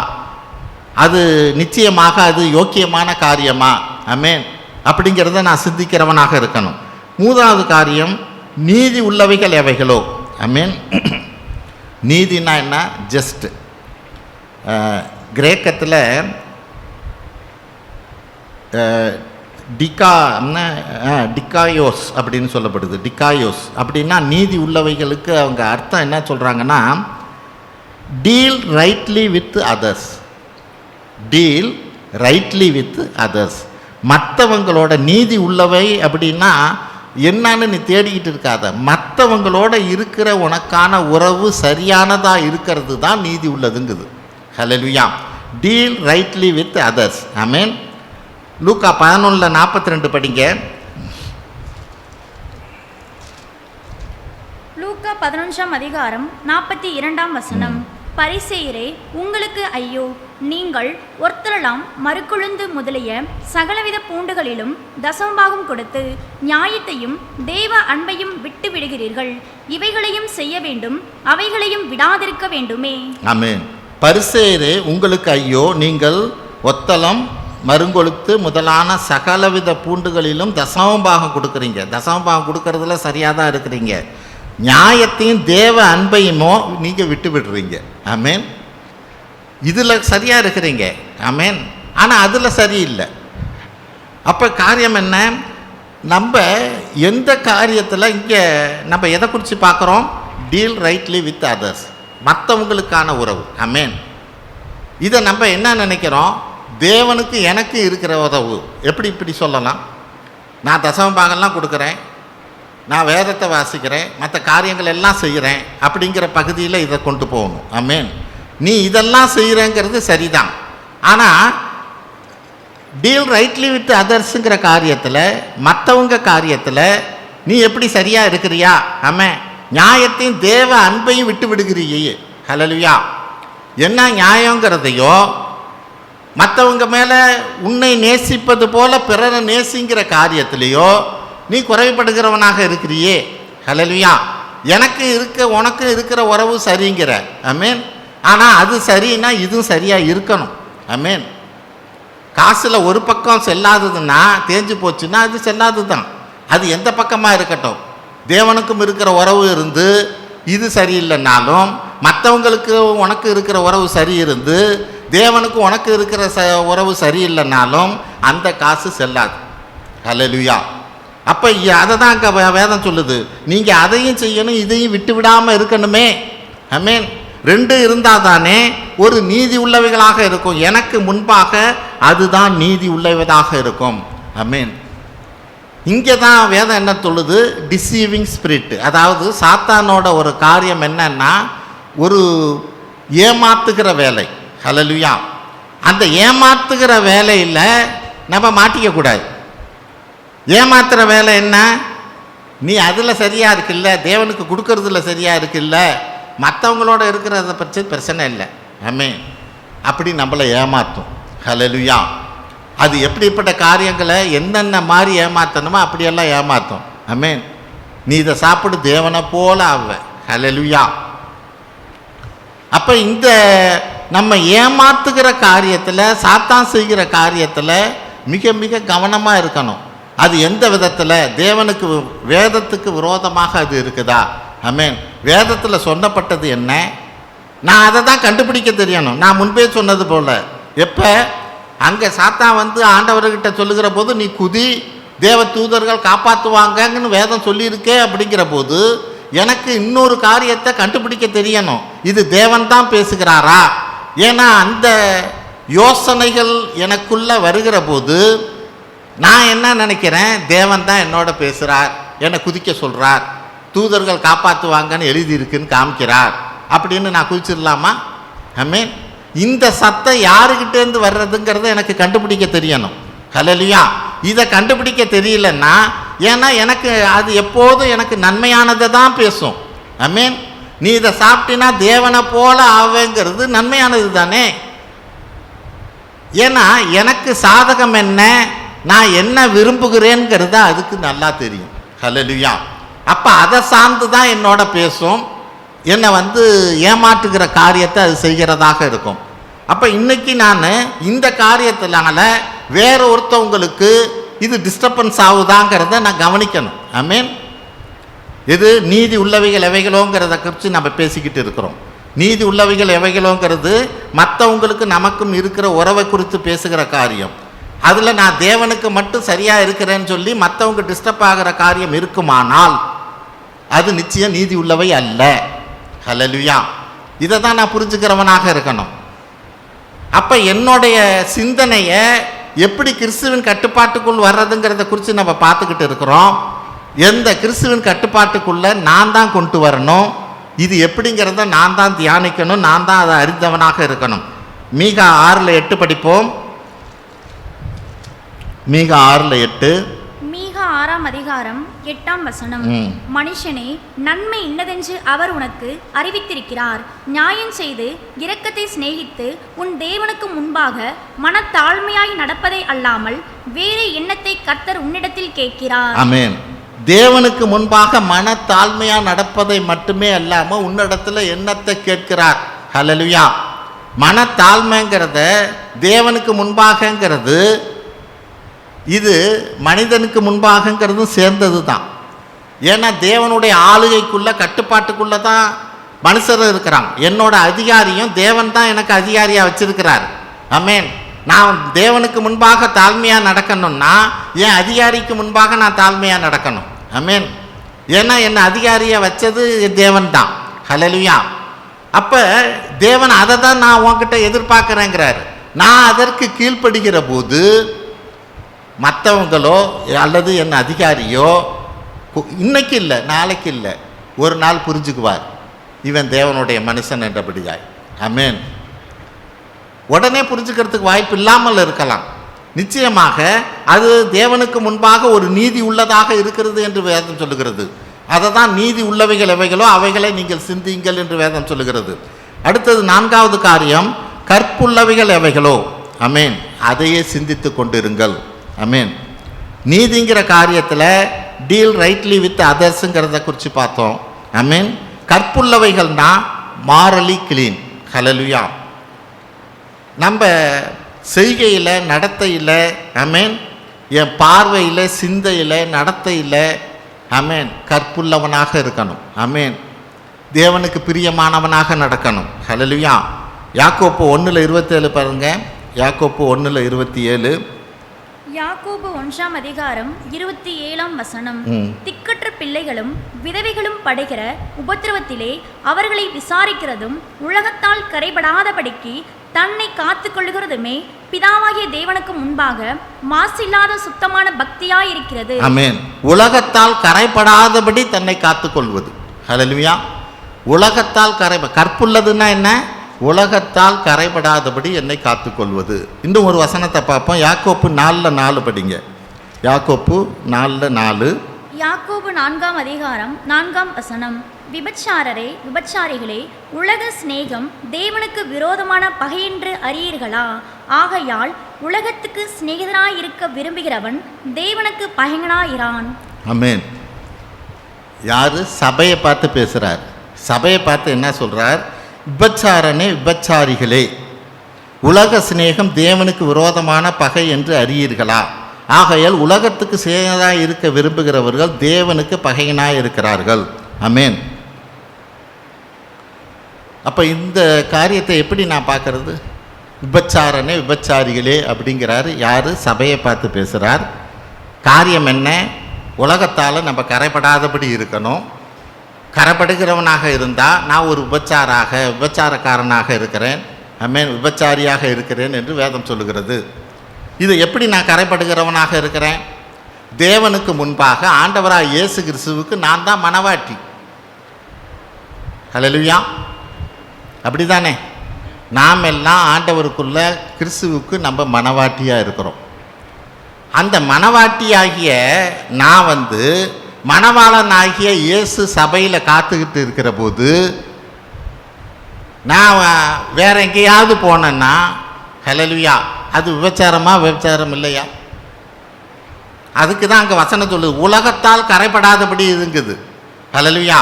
அது நிச்சயமாக அது யோக்கியமான காரியமா, ஆமென், அப்படிங்கிறத நான் சிந்திக்கிறவனாக இருக்கணும். 3வது காரியம், நீதி உள்ளவைகள் எவைகளோ. ஆமென். நீதினா என்ன? ஜஸ்ட். கிரேக்கத்தில் டிகாயோஸ் அப்படின்னு சொல்லப்படுது. டிகாயோஸ் அப்படின்னா நீதி உள்ளவைகளுக்கு அவங்க அர்த்தம் என்ன சொல்கிறாங்கன்னா, deal rightly with others. Deal rightly with others. மற்றவங்களோட நீதி உள்ளவை அப்படின்னா என்னன்னு நீ தேடிக்கிட்டு இருக்காத, மற்றவங்களோட இருக்கிற உனக்கான உறவு சரியானதாக இருக்கிறது தான் நீதி உள்ளதுங்குது. Hallelujah. Deal rightly with others. Amen. லூக்கா 11:42 படிங்க. லூக்கா 11ஆம் அதிகாரம் 42ஆம் வசனம். பரிசேயரே, உங்களுக்கு ஐயோ, நீங்கள் ஒருத்தரலாம் மறுக்குழுந்து முதலிய சகலவித பூண்டுகளிலும் தசமபாகம் கொடுத்து நியாயத்தையும் தேவ அன்பையும் விட்டு விடுகிறீர்கள். இவைகளையும் செய்ய வேண்டும், அவைகளையும் விடாதிருக்க வேண்டுமே. ஆமென். பரிசேயரே, உங்களுக்கு ஐயோ, நீங்கள் ஒத்தலம், மருங்கொழுத்து முதலான சகலவித பூண்டுகளிலும் தசமபாகம் கொடுக்குறீங்க. தசமபாகம் கொடுக்கறதுல சரியாக தான் இருக்கிறீங்க. நியாயத்தையும் தேவ அன்பையுமோ நீங்கள் விட்டு விடுறீங்க. ஆமென். இதில் சரியாக இருக்கிறீங்க. ஆமென். ஆனால் அதில் சரியில்லை. அப்போ காரியம் என்ன? நம்ம எந்த காரியத்தில் இங்கே நம்ம எதை குறித்து பார்க்குறோம்? டீல் ரைட்லி வித் அதர்ஸ், மற்றவங்களுக்கான உறவு. ஆமென். இதை நம்ம என்ன நினைக்கிறோம்? தேவனுக்கு எனக்கு இருக்கிற உறவு. இப்படி சொல்லலாம், நான் தசம பாகம்லாம் கொடுக்குறேன், நான் வேதத்தை வாசிக்கிறேன், மற்ற காரியங்கள் எல்லாம் செய்கிறேன் அப்படிங்கிற பகுதியில் இதை கொண்டு போகணும். ஆமென். நீ இதெல்லாம் செய்கிறேங்கிறது சரிதான், ஆனால் டீல் ரைட்லி வித் அதர்ஸுங்கிற காரியத்தில், மற்றவங்க காரியத்தில் நீ எப்படி சரியாக இருக்கிறியா? ஆமென். நியாயத்தையும் தேவ அன்பையும் விட்டு விடுகிறியே. ஹல்லேலூயா. என்ன நியாயங்கிறதையோ, மற்றவங்க மேலே உன்னை நேசிப்பது போல பிறரை நேசிங்கிற காரியத்திலேயோ நீ குறைபடுகிறவனாக இருக்கிறியே. ஹல்லேலூயா. எனக்கு உனக்கு இருக்கிற உறவு சரிங்கிற. ஆமென். ஆனால் அது சரின்னா இதுவும் சரியாக இருக்கணும். ஆமென். காசில் ஒரு பக்கம் செல்லாததுன்னா, தேஞ்சு போச்சுன்னா அது செல்லாது தான். அது எந்த பக்கமாக இருக்கட்டும், தேவனுக்கும் இருக்கிற உறவு இருந்து இது சரியில்லைனாலும், மற்றவங்களுக்கு உனக்கு இருக்கிற உறவு சரி இருந்து தேவனுக்கு உனக்கு இருக்கிற உறவு சரியில்லைனாலும் அந்த காசு செல்லாது. ஹல்லேலூயா. அப்போ அதை தான் அங்கே வேதம் சொல்லுது, நீங்கள் அதையும் செய்யணும் இதையும் விட்டு விடாமல் இருக்கணுமே. ஆமென். ரெண்டு இருந்தால் தானே ஒரு நீதி உள்ளவைகளாக இருக்கும். எனக்கு முன்பாக அதுதான் நீதி உள்ளவைதாக இருக்கும். ஆமென். இங்கே தான் வேதம் என்ன சொல்லுது? டிசீவிங் ஸ்பிரிட், அதாவது சாத்தானோட ஒரு காரியம் என்னன்னா ஒரு ஏமாத்துகிற வேலை. ஹல்லேலூயா. அந்த ஏமாத்துகிற வேலையில் நம்ம மாட்டிக்கக்கூடாது. ஏமாத்துகிற வேலை என்ன? நீ அதில் சரியாக இருக்குல்ல, தேவனுக்கு கொடுக்கறதுல சரியாக இருக்குல்ல, மற்றவங்களோட இருக்கிறத பற்றி பிரச்சனை இல்லை. ஆமென். அப்படி நம்மளை ஏமாற்றும். ஹல்லேலூயா. அது எப்படிப்பட்ட காரியங்களை என்னென்ன மாதிரி ஏமாற்றணுமோ அப்படியெல்லாம் ஏமாற்றும். ஆமென். நீ இதை சாப்பிடு தேவனை போல ஆவ. ஹல்லேலூயா. அப்போ இந்த நம்ம ஏமாத்துகிற காரியத்தில், சாத்தான் செய்கிற காரியத்தில் மிக மிக கவனமாக இருக்கணும். அது எந்த விதத்தில்? தேவனுக்கு வேதத்துக்கு விரோதமாக அது இருக்குதா? ஆமென். வேதத்தில் சொல்லப்பட்டது என்ன? நான் அதை தான் கண்டுபிடிக்க தெரியணும். நான் முன்பே சொன்னது போல், எப்போ அங்கே சாத்தான் வந்து ஆண்டவர்கிட்ட சொல்லுகிற போது நீ குதி, தேவ தூதர்கள் காப்பாற்றுவாங்கன்னு வேதம் சொல்லியிருக்கே அப்படிங்கிற போது எனக்கு இன்னொரு காரியத்தை கண்டுபிடிக்க தெரியணும். இது தேவன் தான் பேசுகிறாரா? ஏன்னா அந்த யோசனைகள் எனக்குள்ளே வருகிற போது நான் என்ன நினைக்கிறேன்? தேவன் தான் என்னோட பேசுகிறார், என்னை குதிக்க சொல்கிறார், தூதர்கள் காப்பாற்றுவாங்கன்னு எழுதியிருக்குன்னு காமிக்கிறார் அப்படின்னு நான் குதிச்சிடலாமா? ஆமென். இந்த சத்தம் யாருக்கிட்டேருந்து வர்றதுங்கிறத எனக்கு கண்டுபிடிக்க தெரியணும். ஹல்லேலூயா. இதை கண்டுபிடிக்க தெரியலன்னா, ஏன்னா எனக்கு அது எப்போதும் எனக்கு நன்மையானதை தான் பேசும். ஆமென். நீ இதை சாப்பிட்டினா தேவனை போல ஆவேங்கிறது நன்மையானது தானே. ஏன்னா எனக்கு சாதகம் என்ன, நான் என்ன விரும்புகிறேங்கிறத அதுக்கு நல்லா தெரியும். ஹல்லேலூயா. அப்போ அதை சார்ந்து தான் என்னோட பேசும், என்னை வந்து ஏமாற்றுகிற காரியத்தை அது செய்கிறதாக இருக்கும். அப்போ இன்னைக்கு நான் இந்த காரியத்தினால வேற ஒருத்தவங்களுக்கு இது டிஸ்டர்பன்ஸ் ஆகுதாங்கிறத நான் கவனிக்கணும். ஆமென். இது நீதி உள்ளவைகள் எவைகளோங்கிறத குறித்து நம்ம பேசிக்கிட்டு இருக்கிறோம். நீதி உள்ளவைகள் எவைகளோங்கிறது மற்றவங்களுக்கு நமக்கும் இருக்கிற உறவை குறித்து பேசுகிற காரியம். அதில் நான் தேவனுக்கு மட்டும் சரியாக இருக்கிறேன்னு சொல்லி மற்றவங்க டிஸ்டர்ப் ஆகிற காரியம் இருக்குமானால் அது நிச்சயம் நீதி உள்ளவை அல்ல. ஹல்லேலூயா. இதை தான் நான் புரிஞ்சுக்கிறவனாக இருக்கணும். அப்போ என்னுடைய சிந்தனையை எப்படி கிறிஸ்துவின் கட்டுப்பாட்டுக்குள் வர்றதுங்கிறத குறித்து நம்ம பார்த்துக்கிட்டு இருக்கிறோம். எந்த கிறிஸ்துவின் கட்டுப்பாட்டுக்குள்ளே நான் தான் கொண்டு வரணும், இது எப்படிங்கிறத நான் தான் தியானிக்கணும், நான் தான் அதை அறிந்தவனாக இருக்கணும். மீகா 6:8 படிப்போம். மீகா 6:8. மீகா 6ஆம் அதிகாரம் 8ஆம் வசனம். மனுஷனே, நன்மை இன்னதென்று அவர் உனக்கு அறிவித்திருக்கிறார். நியாயம் செய்து இரக்கத்தை சிநேகித்து உன் தேவனுக்கு முன்பாக மனத்தாழ்மையாய் நடப்பதை அல்லாமல் வேறு எண்ணத்தை கர்த்தர் உன்னிடத்தில் கேட்கிறார். ஆமென். தேவனுக்கு முன்பாக மனத்தாழ்மையாக நடப்பதை மட்டுமே அல்லாமல் உன்னிடத்தில் எண்ணத்தை கேட்கிறார். ஹல்லேலூயா. மனத்தாழ்மைங்கிறத தேவனுக்கு முன்பாகங்கிறது இது மனிதனுக்கு முன்பாகங்கிறதும் சேர்ந்தது தான். ஏன்னா தேவனுடைய ஆளுகைக்குள்ளே கட்டுப்பாட்டுக்குள்ளே தான் மனுஷர் இருக்கிறாங்க. என்னோட அதிகாரியும் தேவன் தான் எனக்கு அதிகாரியாக வச்சிருக்கிறார். ஆமென். நான் தேவனுக்கு முன்பாக தாழ்மையாக நடக்கணும்னா என் அதிகாரிக்கு முன்பாக நான் தாழ்மையாக நடக்கணும். ஆமென். ஏன்னா என்னை அதிகாரியாக வச்சது தேவன் தான். ஹல்லேலூயா. அப்போ தேவன் அதை தான் நான் உன்கிட்ட எதிர்பார்க்குறேங்கிறாரு. நான் அதற்கு கீழ்ப்படுகிற போது மற்றவங்களோ அல்லது என் அதிகாரியோ இன்னைக்கு இல்லை நாளைக்கு இல்லை ஒரு நாள் புரிஞ்சுக்குவார், இவன் தேவனுடைய மனுஷன் என்றபடியாய். ஆமென். உடனே புரிஞ்சுக்கிறதுக்கு வாய்ப்பு இல்லாமல் இருக்கலாம். நிச்சயமாக அது தேவனுக்கு முன்பாக ஒரு நீதி உள்ளதாக இருக்கிறது என்று வேதம் சொல்லுகிறது. அதை தான் நீதி உள்ளவைகள் எவைகளோ அவைகளை நீங்கள் சிந்தியுங்கள் என்று வேதம் சொல்லுகிறது. அடுத்தது 4வது காரியம், கற்புள்ளவைகள் எவைகளோ ஆமென் அதையே சிந்தித்து கொண்டிருங்கள். ஆமென். நீதிங்கிற காரியத்தில் டீல் ரைட்லி வித் அதர்ஸுங்கிறத குறித்து பார்த்தோம். ஆமென். கற்புள்ளவைகள்னா மாரலி கிளீன். ஹல்லேலூயா. நம்ம செய்கையில் நடத்தையில் ஆமென், என் பார்வையில் சிந்தையில் நடத்தையில் ஆமென் கற்புள்ளவனாக இருக்கணும். ஆமென். தேவனுக்கு பிரியமானவனாக நடக்கணும். ஹல்லேலூயா. யாக்கோப்பு 1:27 பாருங்க. யாக்கோப்பு 1:27. யாக்கோபு 1ஆம் அதிகாரம் 27ஆம் வசனம். திக்கற்ற பிள்ளைகளும் விதவைகளும் படைகிற உபத்திரவத்திலே அவர்களை விசாரிக்கிறதும் உலகத்தால் கரைபடாதபடிக்கு தன்னை காத்து கொள்ளுகிறதுமே பிதாவாகிய தேவனுக்கு முன்பாக மாசில்லாத சுத்தமான பக்தியாயிருக்கிறது. ஆமென். உலகத்தால் கரைபடாதபடி தன்னை காத்துக்கொள்வது. ஹல்லேலூயா. உலகத்தால் கற்புள்ளதுன்னா என்ன? உலகத்தால் கரைபடாதபடி என்னை காத்துக்கொள்வது. இன்னும் ஒரு வசனத்தை பார்ப்போம். யாக்கோப்பு 4:4 படிங்க. யாக்கோப்பு 4:4. யாக்கோபு 4ஆம் அதிகாரம் 4ஆம் வசனம். விபச்சாரரே விபச்சாரிகளே, உலக சிநேகம் தேவனுக்கு விரோதமான பகையென்று அறியீர்களா? ஆகையால் உலகத்துக்கு சிநேகிதனாயிருக்க விரும்புகிறவன் தேவனுக்கு பகைஞனாயிரான். ஆமென். யாரு? சபையை பார்த்து பேசுகிறார். சபையை பார்த்து என்ன சொல்கிறார்? விபச்சாரனே விபச்சாரிகளே, உலக சிநேகம் தேவனுக்கு விரோதமான பகை என்று அறியீர்களா? ஆகையால் உலகத்துக்கு சிநேகிதனாய் இருக்க விரும்புகிறவர்கள் தேவனுக்கு பகையனாய் இருக்கிறார்கள். ஆமென். அப்போ இந்த காரியத்தை எப்படி நான் பார்க்கறது? விபச்சாரனே விபச்சாரிகளே அப்படிங்கிறாரு. யார்? சபையை பார்த்து பேசுகிறார். காரியம் என்ன? உலகத்தால் நம்ம கரைபடாதபடி இருக்கணும். கரைபடுகிறவனாக இருந்தால் நான் ஒரு விபச்சாரக்காரனாக இருக்கிறேன். ஆமென். விபச்சாரியாக இருக்கிறேன் என்று வேதம் சொல்லுகிறது. இது எப்படி நான் கரைபடுகிறவனாக இருக்கிறேன்? தேவனுக்கு முன்பாக ஆண்டவராக இயேசு கிறிஸ்துவுக்கு நான் தான் மனவாட்டி. ஹல்லேலூயா. அப்படி தானே? நாம் எல்லாம் ஆண்டவருக்குள்ள கிறிஸ்துவுக்கு நம்ம மனவாட்டியாக இருக்கிறோம். அந்த மனவாட்டியாகிய நான் மணவாளனாகிய இயேசு சபையில் காத்துக்கிட்டு இருக்கிற போது நான் வேற எங்கேயாவது போனேன்னா ஹல்லேலூயா, அது விபச்சாரம் இல்லையா? அதுக்கு தான் அங்கே வசனம் சொல்லுது, உலகத்தால் கரைபடாதபடி இருங்குது. ஹல்லேலூயா.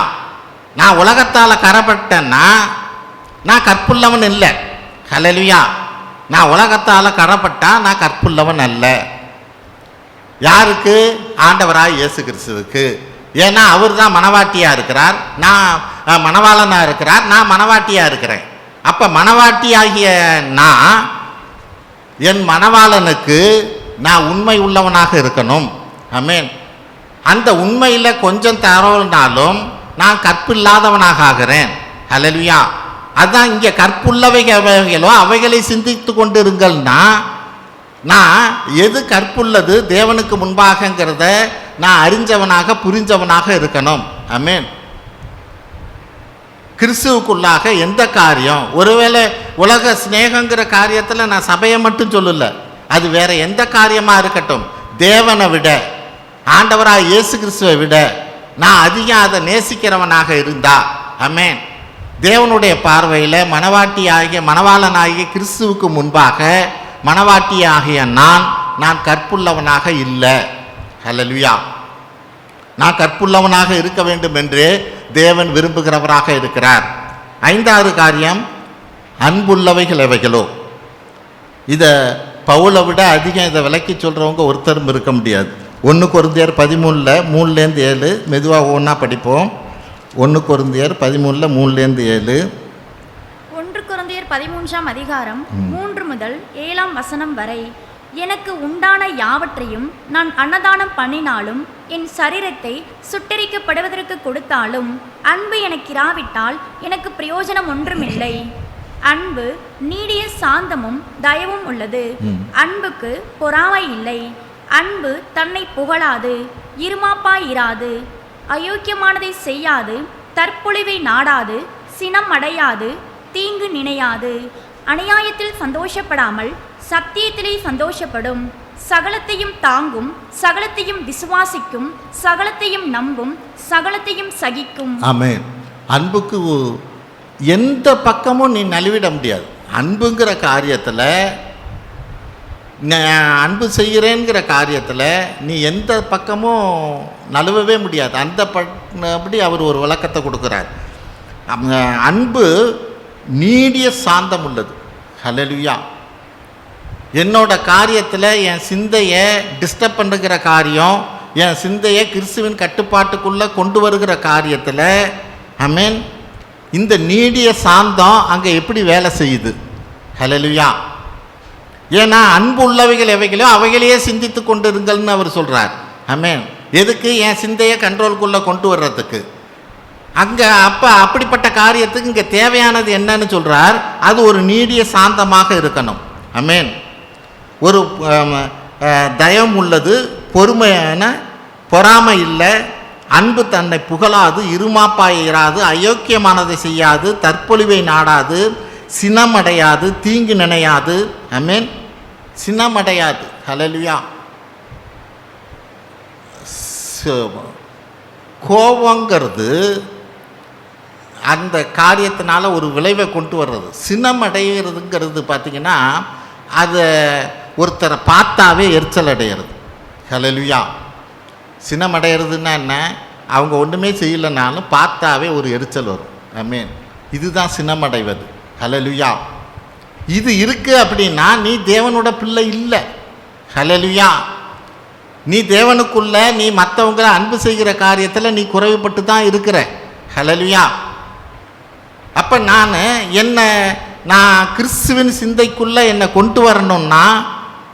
நான் உலகத்தால் கரைப்பட்டேன்னா நான் கற்புள்ளவன் இல்லை. ஹல்லேலூயா. நான் உலகத்தால் கரைப்பட்டா நான் கற்புள்ளவன் அல்ல. யாருக்கு? ஆண்டவராக இயேசு கிறிஸ்துவுக்கு. ஏன்னா அவர் தான் மணவாட்டியாக இருக்கிறார், நான் மணவாளனாக இருக்கிறார், நான் மணவாட்டியாக இருக்கிறேன். அப்போ மணவாட்டியாகிய நான் என் மணவாளனுக்கு நான் உண்மை உள்ளவனாக இருக்கணும். ஆமென். அந்த உண்மையில் கொஞ்சம் தரவுனாலும் நான் கற்பில்லாதவனாக ஆகிறேன். ஹல்லேலூயா. அதுதான் இங்கே கற்புள்ளவைகளோ அவைகளை சிந்தித்து கொண்டிருங்கள்னா, நான் எது கற்புள்ளது தேவனுக்கு முன்பாகங்கிறத நான் அறிஞ்சவனாக புரிஞ்சவனாக இருக்கணும். ஆமென். கிறிஸ்துவுக்குள்ளாக எந்த காரியம், ஒருவேளை உலக சிநேகங்கிற காரியத்தில் நான் சபையை மட்டும் சொல்லலை, அது வேற எந்த காரியமாக இருக்கட்டும், தேவனை விட ஆண்டவராக இயேசு கிறிஸ்துவை விட நான் அதிகம் அதை நேசிக்கிறவனாக இருந்தா, ஆமென், தேவனுடைய பார்வையில் மணவாளனாகிய கிறிஸ்துவுக்கு முன்பாக மணவாட்டியாகிய நான் கற்புள்ளவனாக இல்லை. ஹல்லேலூயா. நான் கற்புள்ளவனாக இருக்க வேண்டும் என்று தேவன் விரும்புகிறவராக இருக்கிறார். 5வது காரியம், அன்புள்ளவைகள் எவைகளோ. இதை பவுலை விட அதிகம் இதை விளக்கி சொல்கிறவங்க ஒருத்தரும் இருக்க முடியாது. 1 கொரிந்தியர் 13:3-7 மெதுவாக ஒன்றா படிப்போம். 1 கொரிந்தியர் 13:3-7. 1 கொரிந்தியர் 13ஆம் அதிகாரம் 3 முதல் 7ஆம் வசனம் வரை. எனக்கு உண்டான யாவற்றையும் நான் அன்னதானம் பண்ணினாலும் என் சரீரத்தை சுட்டெரிக்கப்படுவதற்கு கொடுத்தாலும் அன்பு எனக்கிராவிட்டால் எனக்கு பிரயோஜனம் ஒன்றுமில்லை. அன்பு நீடிய சாந்தமும் தயவும் உள்ளது. அன்புக்கு பொறாமை இல்லை. அன்பு தன்னை புகழாது, இருமாப்பாயிராது, அயோக்கியமானதை செய்யாது, தற்பொழிவை நாடாது, சினம் அடையாது, தீங்கு நினையாது, அநியாயத்தில் சந்தோஷப்படாமல் சத்தியத்திலே சந்தோஷப்படும், சகலத்தையும் தாங்கும், சகலத்தையும் விசுவாசிக்கும், சகலத்தையும் நம்பும், சகலத்தையும் சகிக்கும். ஆமென். அன்புக்கு எந்த பக்கமும் நீ நழுவிட முடியாது. அன்புங்கிற காரியத்தில், அன்பு செய்கிறேங்கிற காரியத்தில் நீ எந்த பக்கமும் நழுவவே முடியாது. அந்த அப்படி அவர் ஒரு விளக்கத்தை கொடுக்குறார். அன்பு நீடிய சாந்தம் உள்ளது. ஹல்லேலூயா. என்னோட காரியத்தில் என் சிந்தையை டிஸ்டர்ப் பண்ணுகிற காரியம், என் சிந்தையை கிறிஸ்துவின் கட்டுப்பாட்டுக்குள்ளே கொண்டு வருகிற காரியத்தில், ஆமென், இந்த நீடிய சாந்தம் அங்கே எப்படி வேலை செய்யுது? ஹல்லேலூயா. ஏன்னா அன்பு உள்ளவைகள் எவைகளோ அவைகளையே சிந்தித்து கொண்டு இருங்கள்னு அவர் சொல்கிறார். ஆமென். எதுக்கு? என் சிந்தையை கண்ட்ரோலுக்குள்ளே கொண்டு வர்றதுக்கு. அங்கே அப்போ அப்படிப்பட்ட காரியத்துக்கு இங்கே தேவையானது என்னன்னு சொல்கிறார்? அது ஒரு நீடிய சாந்தமாக இருக்கணும். ஆமென். ஒரு தயம் உள்ளது, பொறுமையான, பொறாமை இல்லை, அன்பு தன்னை புகழாது, இருமாப்பாயிராது, அயோக்கியமானதை செய்யாது, தற்பொழிவை நாடாது, சினமடையாது, தீங்கு நினையாது. ஆமென். சினமடையாது. ஹல்லேலூயா. கோபங்கிறது அந்த காரியத்தினால ஒரு விளைவை கொண்டு வர்றது. சினம் அடைகிறதுங்கிறது பார்த்திங்கன்னா அதை ஒருத்தரை பார்த்தாவே எரிச்சல் அடைகிறது. ஹல்லேலூயா. சினம் அடைகிறதுன்னா என்ன? அவங்க ஒன்றுமே செய்யலைனாலும் பார்த்தாவே ஒரு எரிச்சல் வரும். ஆமென். இதுதான் சினம் அடைவது. ஹல்லேலூயா. இது இருக்குது அப்படின்னா நீ தேவனோட பிள்ளை இல்லை. ஹல்லேலூயா. நீ தேவனுக்குள்ள, நீ மற்றவங்களை அன்பு செய்கிற காரியத்தில் நீ குறைவுபட்டு தான் இருக்கிற. ஹல்லேலூயா. அப்போ நான் கிறிஸ்துவின் சிந்தைக்குள்ளே என்னை கொண்டு வரணும்னா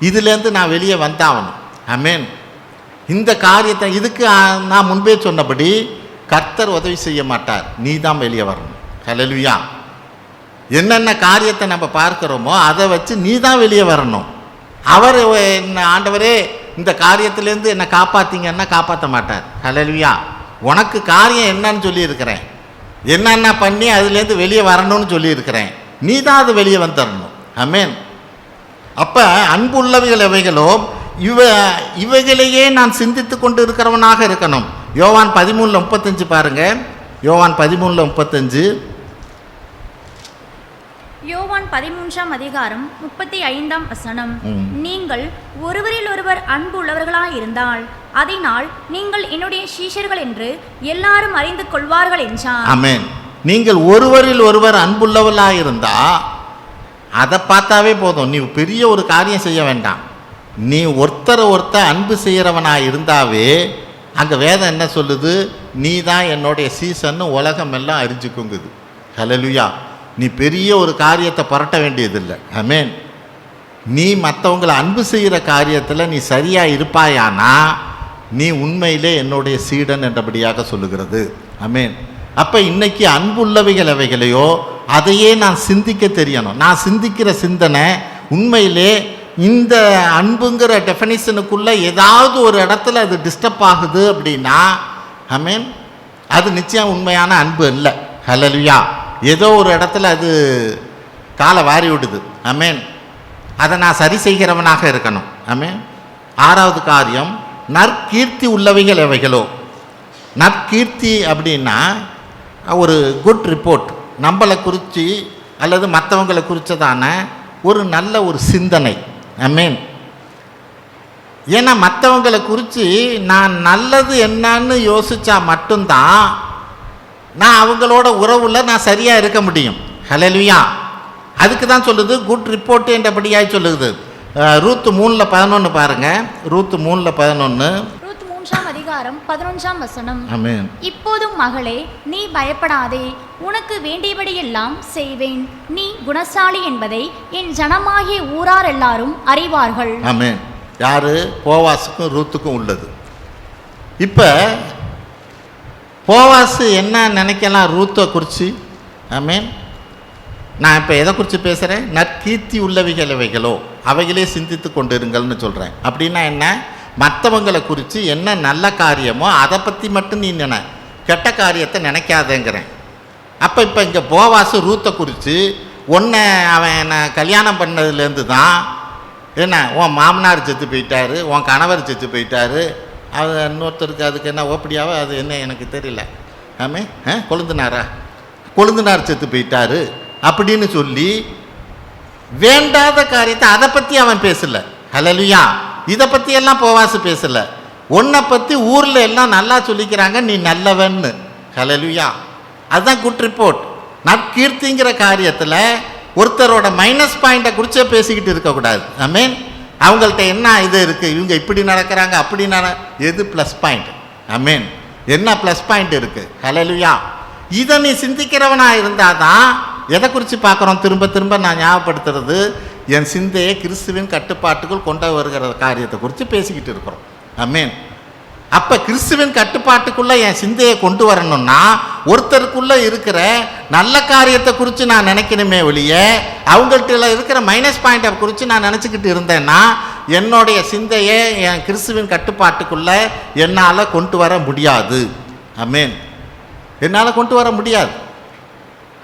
இதுலேருந்து நான் வெளியே வந்தாகணும். ஆமென். இந்த காரியத்தை இதுக்கு நான் முன்பே சொன்னபடி கர்த்தர் உதவி செய்ய மாட்டார், நீ தான் வெளியே வரணும். ஹல்லேலூயா. என்னென்ன காரியத்தை நம்ம பார்க்குறோமோ அதை வச்சு நீ தான் வெளியே வரணும். அவர் ஆண்டவரே இந்த காரியத்திலேருந்து என்னை காப்பாற்றிங்கன்னா காப்பாற்ற மாட்டார். ஹல்லேலூயா. உனக்கு காரியம் என்னன்னு சொல்லியிருக்கிறேன், என்னென்ன பண்ணி அதுலேருந்து வெளியே வரணும்னு சொல்லியிருக்கிறேன், நீ தான் அது வெளியே வந்துடணும். ஆமென். அப்போ அன்பு உள்ளவைகள் எவைகளோ இவைகளையே நான் சிந்தித்து கொண்டு இருக்கிறவனாக இருக்கணும். யோவான் 13:35 பாருங்கள். யோவான் 13:35. யோவான் 13ஆம் அதிகாரம் 35ஆம் வசனம். நீங்கள் ஒருவரில் ஒருவர் அன்பு உள்ளவர்களாயிருந்தால் அதனால் நீங்கள் என்னுடைய சீஷர்கள் என்று எல்லாரும் அறிந்து கொள்வார்கள் என்றார். ஆமென். நீங்கள் ஒருவரில் ஒருவர் அன்புள்ளவர்களாயிருந்தா அதை பார்த்தாவே போதும், நீ பெரிய ஒரு காரியம் செய்ய வேண்டாம். நீ ஒருத்தர் அன்பு செய்கிறவனாக இருந்தாவே அங்கே வேதம் என்ன சொல்லுது? நீ தான் என்னுடைய சீசன்னு உலகம் எல்லாம் அறிஞ்சுக்குங்குது. ஹல்லேலூயா. நீ பெரிய ஒரு காரியத்தை புரட்ட வேண்டியதில்லை. ஆமென். நீ மற்றவங்களை அன்பு செய்கிற காரியத்தில் நீ சரியாக இருப்பாயானா நீ உண்மையிலே என்னுடைய சீடன் என்றபடியாக சொல்லுகிறது. ஆமென். அப்போ இன்னைக்கு அன்புள்ளவைகள் எவைகளையோ அதையே நான் சிந்திக்க தெரியணும். நான் சிந்திக்கிற சிந்தனை உண்மையிலே இந்த அன்புங்கிற டெஃபனிஷனுக்குள்ளே ஏதாவது ஒரு இடத்துல அது டிஸ்டர்ப் ஆகுது அப்படின்னா, ஆமென், அது நிச்சயம் உண்மையான அன்பு இல்லை. ஹல்லேலூயா. ஏதோ ஒரு இடத்துல அது காலை வாரி விடுது. ஆமென். அதை நான் சரி செய்கிறவனாக இருக்கணும். ஆமென். 6வது காரியம், நற்கீர்த்தி உள்ளவைகள் எவைகளோ. நற்கீர்த்தி அப்படின்னா ஒரு குட் ரிப்போர்ட், நம்மளை குறித்து அல்லது மற்றவங்களை குறித்ததான ஒரு நல்ல ஒரு சிந்தனை. ஆமென். ஏன்னா மற்றவங்களை குறித்து நான் நல்லது என்னன்னு யோசித்தா மட்டும்தான் நான் அவங்களோட உறவில் நான் சரியாக இருக்க முடியும். ஹல்லேலூயா. அதுக்கு தான் சொல்லுது குட் ரிப்போர்ட் என்றபடியாக சொல்லுது. ரூத் 3:11 பாருங்கள். ரூத் 3:11. ரூத் 3ஆம் அதிகாரம் 11ஆம் வசனம். ஆமென். இப்போதும் மகளே, நீ பயப்படாதே, உனக்கு வேண்டியபடியெல்லாம் செய்வேன். நீ குணசாலி என்பதை என் ஜனமாகிய ஊரார் எல்லாரும் அறிவார்கள். ஆமென். யாரு? போவாசுக்கும் ரூத்துக்கும் உள்ளது. இப்போ போவாசு என்ன நினைக்கலாம் ரூத்தை குறித்து? ஆமென். நான் இப்போ எதை குறித்து பேசுகிறேன்? நற்கீர்த்தி உள்ளவைகளோ அவைகளே சிந்தித்து கொண்டிருங்கள்னு சொல்கிறேன். அப்படின்னா என்ன? மற்றவங்களை குறித்து என்ன நல்ல காரியமோ அதை பற்றி மட்டும் நீ கெட்ட காரியத்தை நினைக்காதேங்கிறேன். அப்போ இப்போ இங்கே போவாசு ரூத்தை குறித்து ஒன்றை அவன் என்னை கல்யாணம் பண்ணதுலேருந்து தான் என்ன உன் மாமனார் செத்து போயிட்டாரு, உன் கணவர் செத்து போயிட்டாரு, அது இன்னொருத்தருக்கு அதுக்கு என்ன ஓப்படியாவோ அது என்ன எனக்கு தெரியல. ஆமே கொழுந்தனார் செத்து போயிட்டாரு அப்படின்னு சொல்லி வேண்டாத காரியத்தை அதை பற்றி அவன் பேசலை. ஹல்லேலூயா. இதை பற்றியெல்லாம் போவாசு பேசலை. உன்னை பற்றி ஊரில் எல்லாம் நல்லா சொல்லிக்கிறாங்க, நீ நல்லவன்னு. ஹல்லேலூயா. அதுதான் குட் ரிப்போர்ட். நற்கீர்த்திங்கிற காரியத்தில் ஒருத்தரோட மைனஸ் பாயிண்ட்டை குறிச்சே பேசிக்கிட்டு இருக்கக்கூடாது. ஆமென். அவங்கள்ட்ட என்ன இது இருக்குது, இவங்க இப்படி நடக்கிறாங்க அப்படி எது ப்ளஸ் பாயிண்ட்? ஆமென். என்ன ப்ளஸ் பாயிண்ட் இருக்குது? ஹல்லேலூயா. இதை நீ சிந்திக்கிறவனாக இருந்தால் தான் எதை குறித்து பார்க்குறோம்? திரும்ப திரும்ப நான் ஞாபகப்படுத்துறது, என் சிந்தையை கிறிஸ்துவின் கட்டுப்பாட்டுக்குள் கொண்டு வருகிற காரியத்தை குறித்து பேசிக்கிட்டு இருக்கிறோம். ஆமென். அப்போ கிறிஸ்துவின் கட்டுப்பாட்டுக்குள்ளே என் சிந்தையை கொண்டு வரணும்னா ஒருத்தருக்குள்ளே இருக்கிற நல்ல காரியத்தை குறித்து நான் நினைக்கணுமே ஒழிய அவங்கள்ட்ட இருக்கிற மைனஸ் பாயிண்ட்டை குறித்து நான் நினச்சிக்கிட்டு இருந்தேன்னா என்னுடைய சிந்தையை என் கிறிஸ்துவின் கட்டுப்பாட்டுக்குள்ளே என்னால் கொண்டு வர முடியாது. ஆமென். என்னால் கொண்டு வர முடியாது.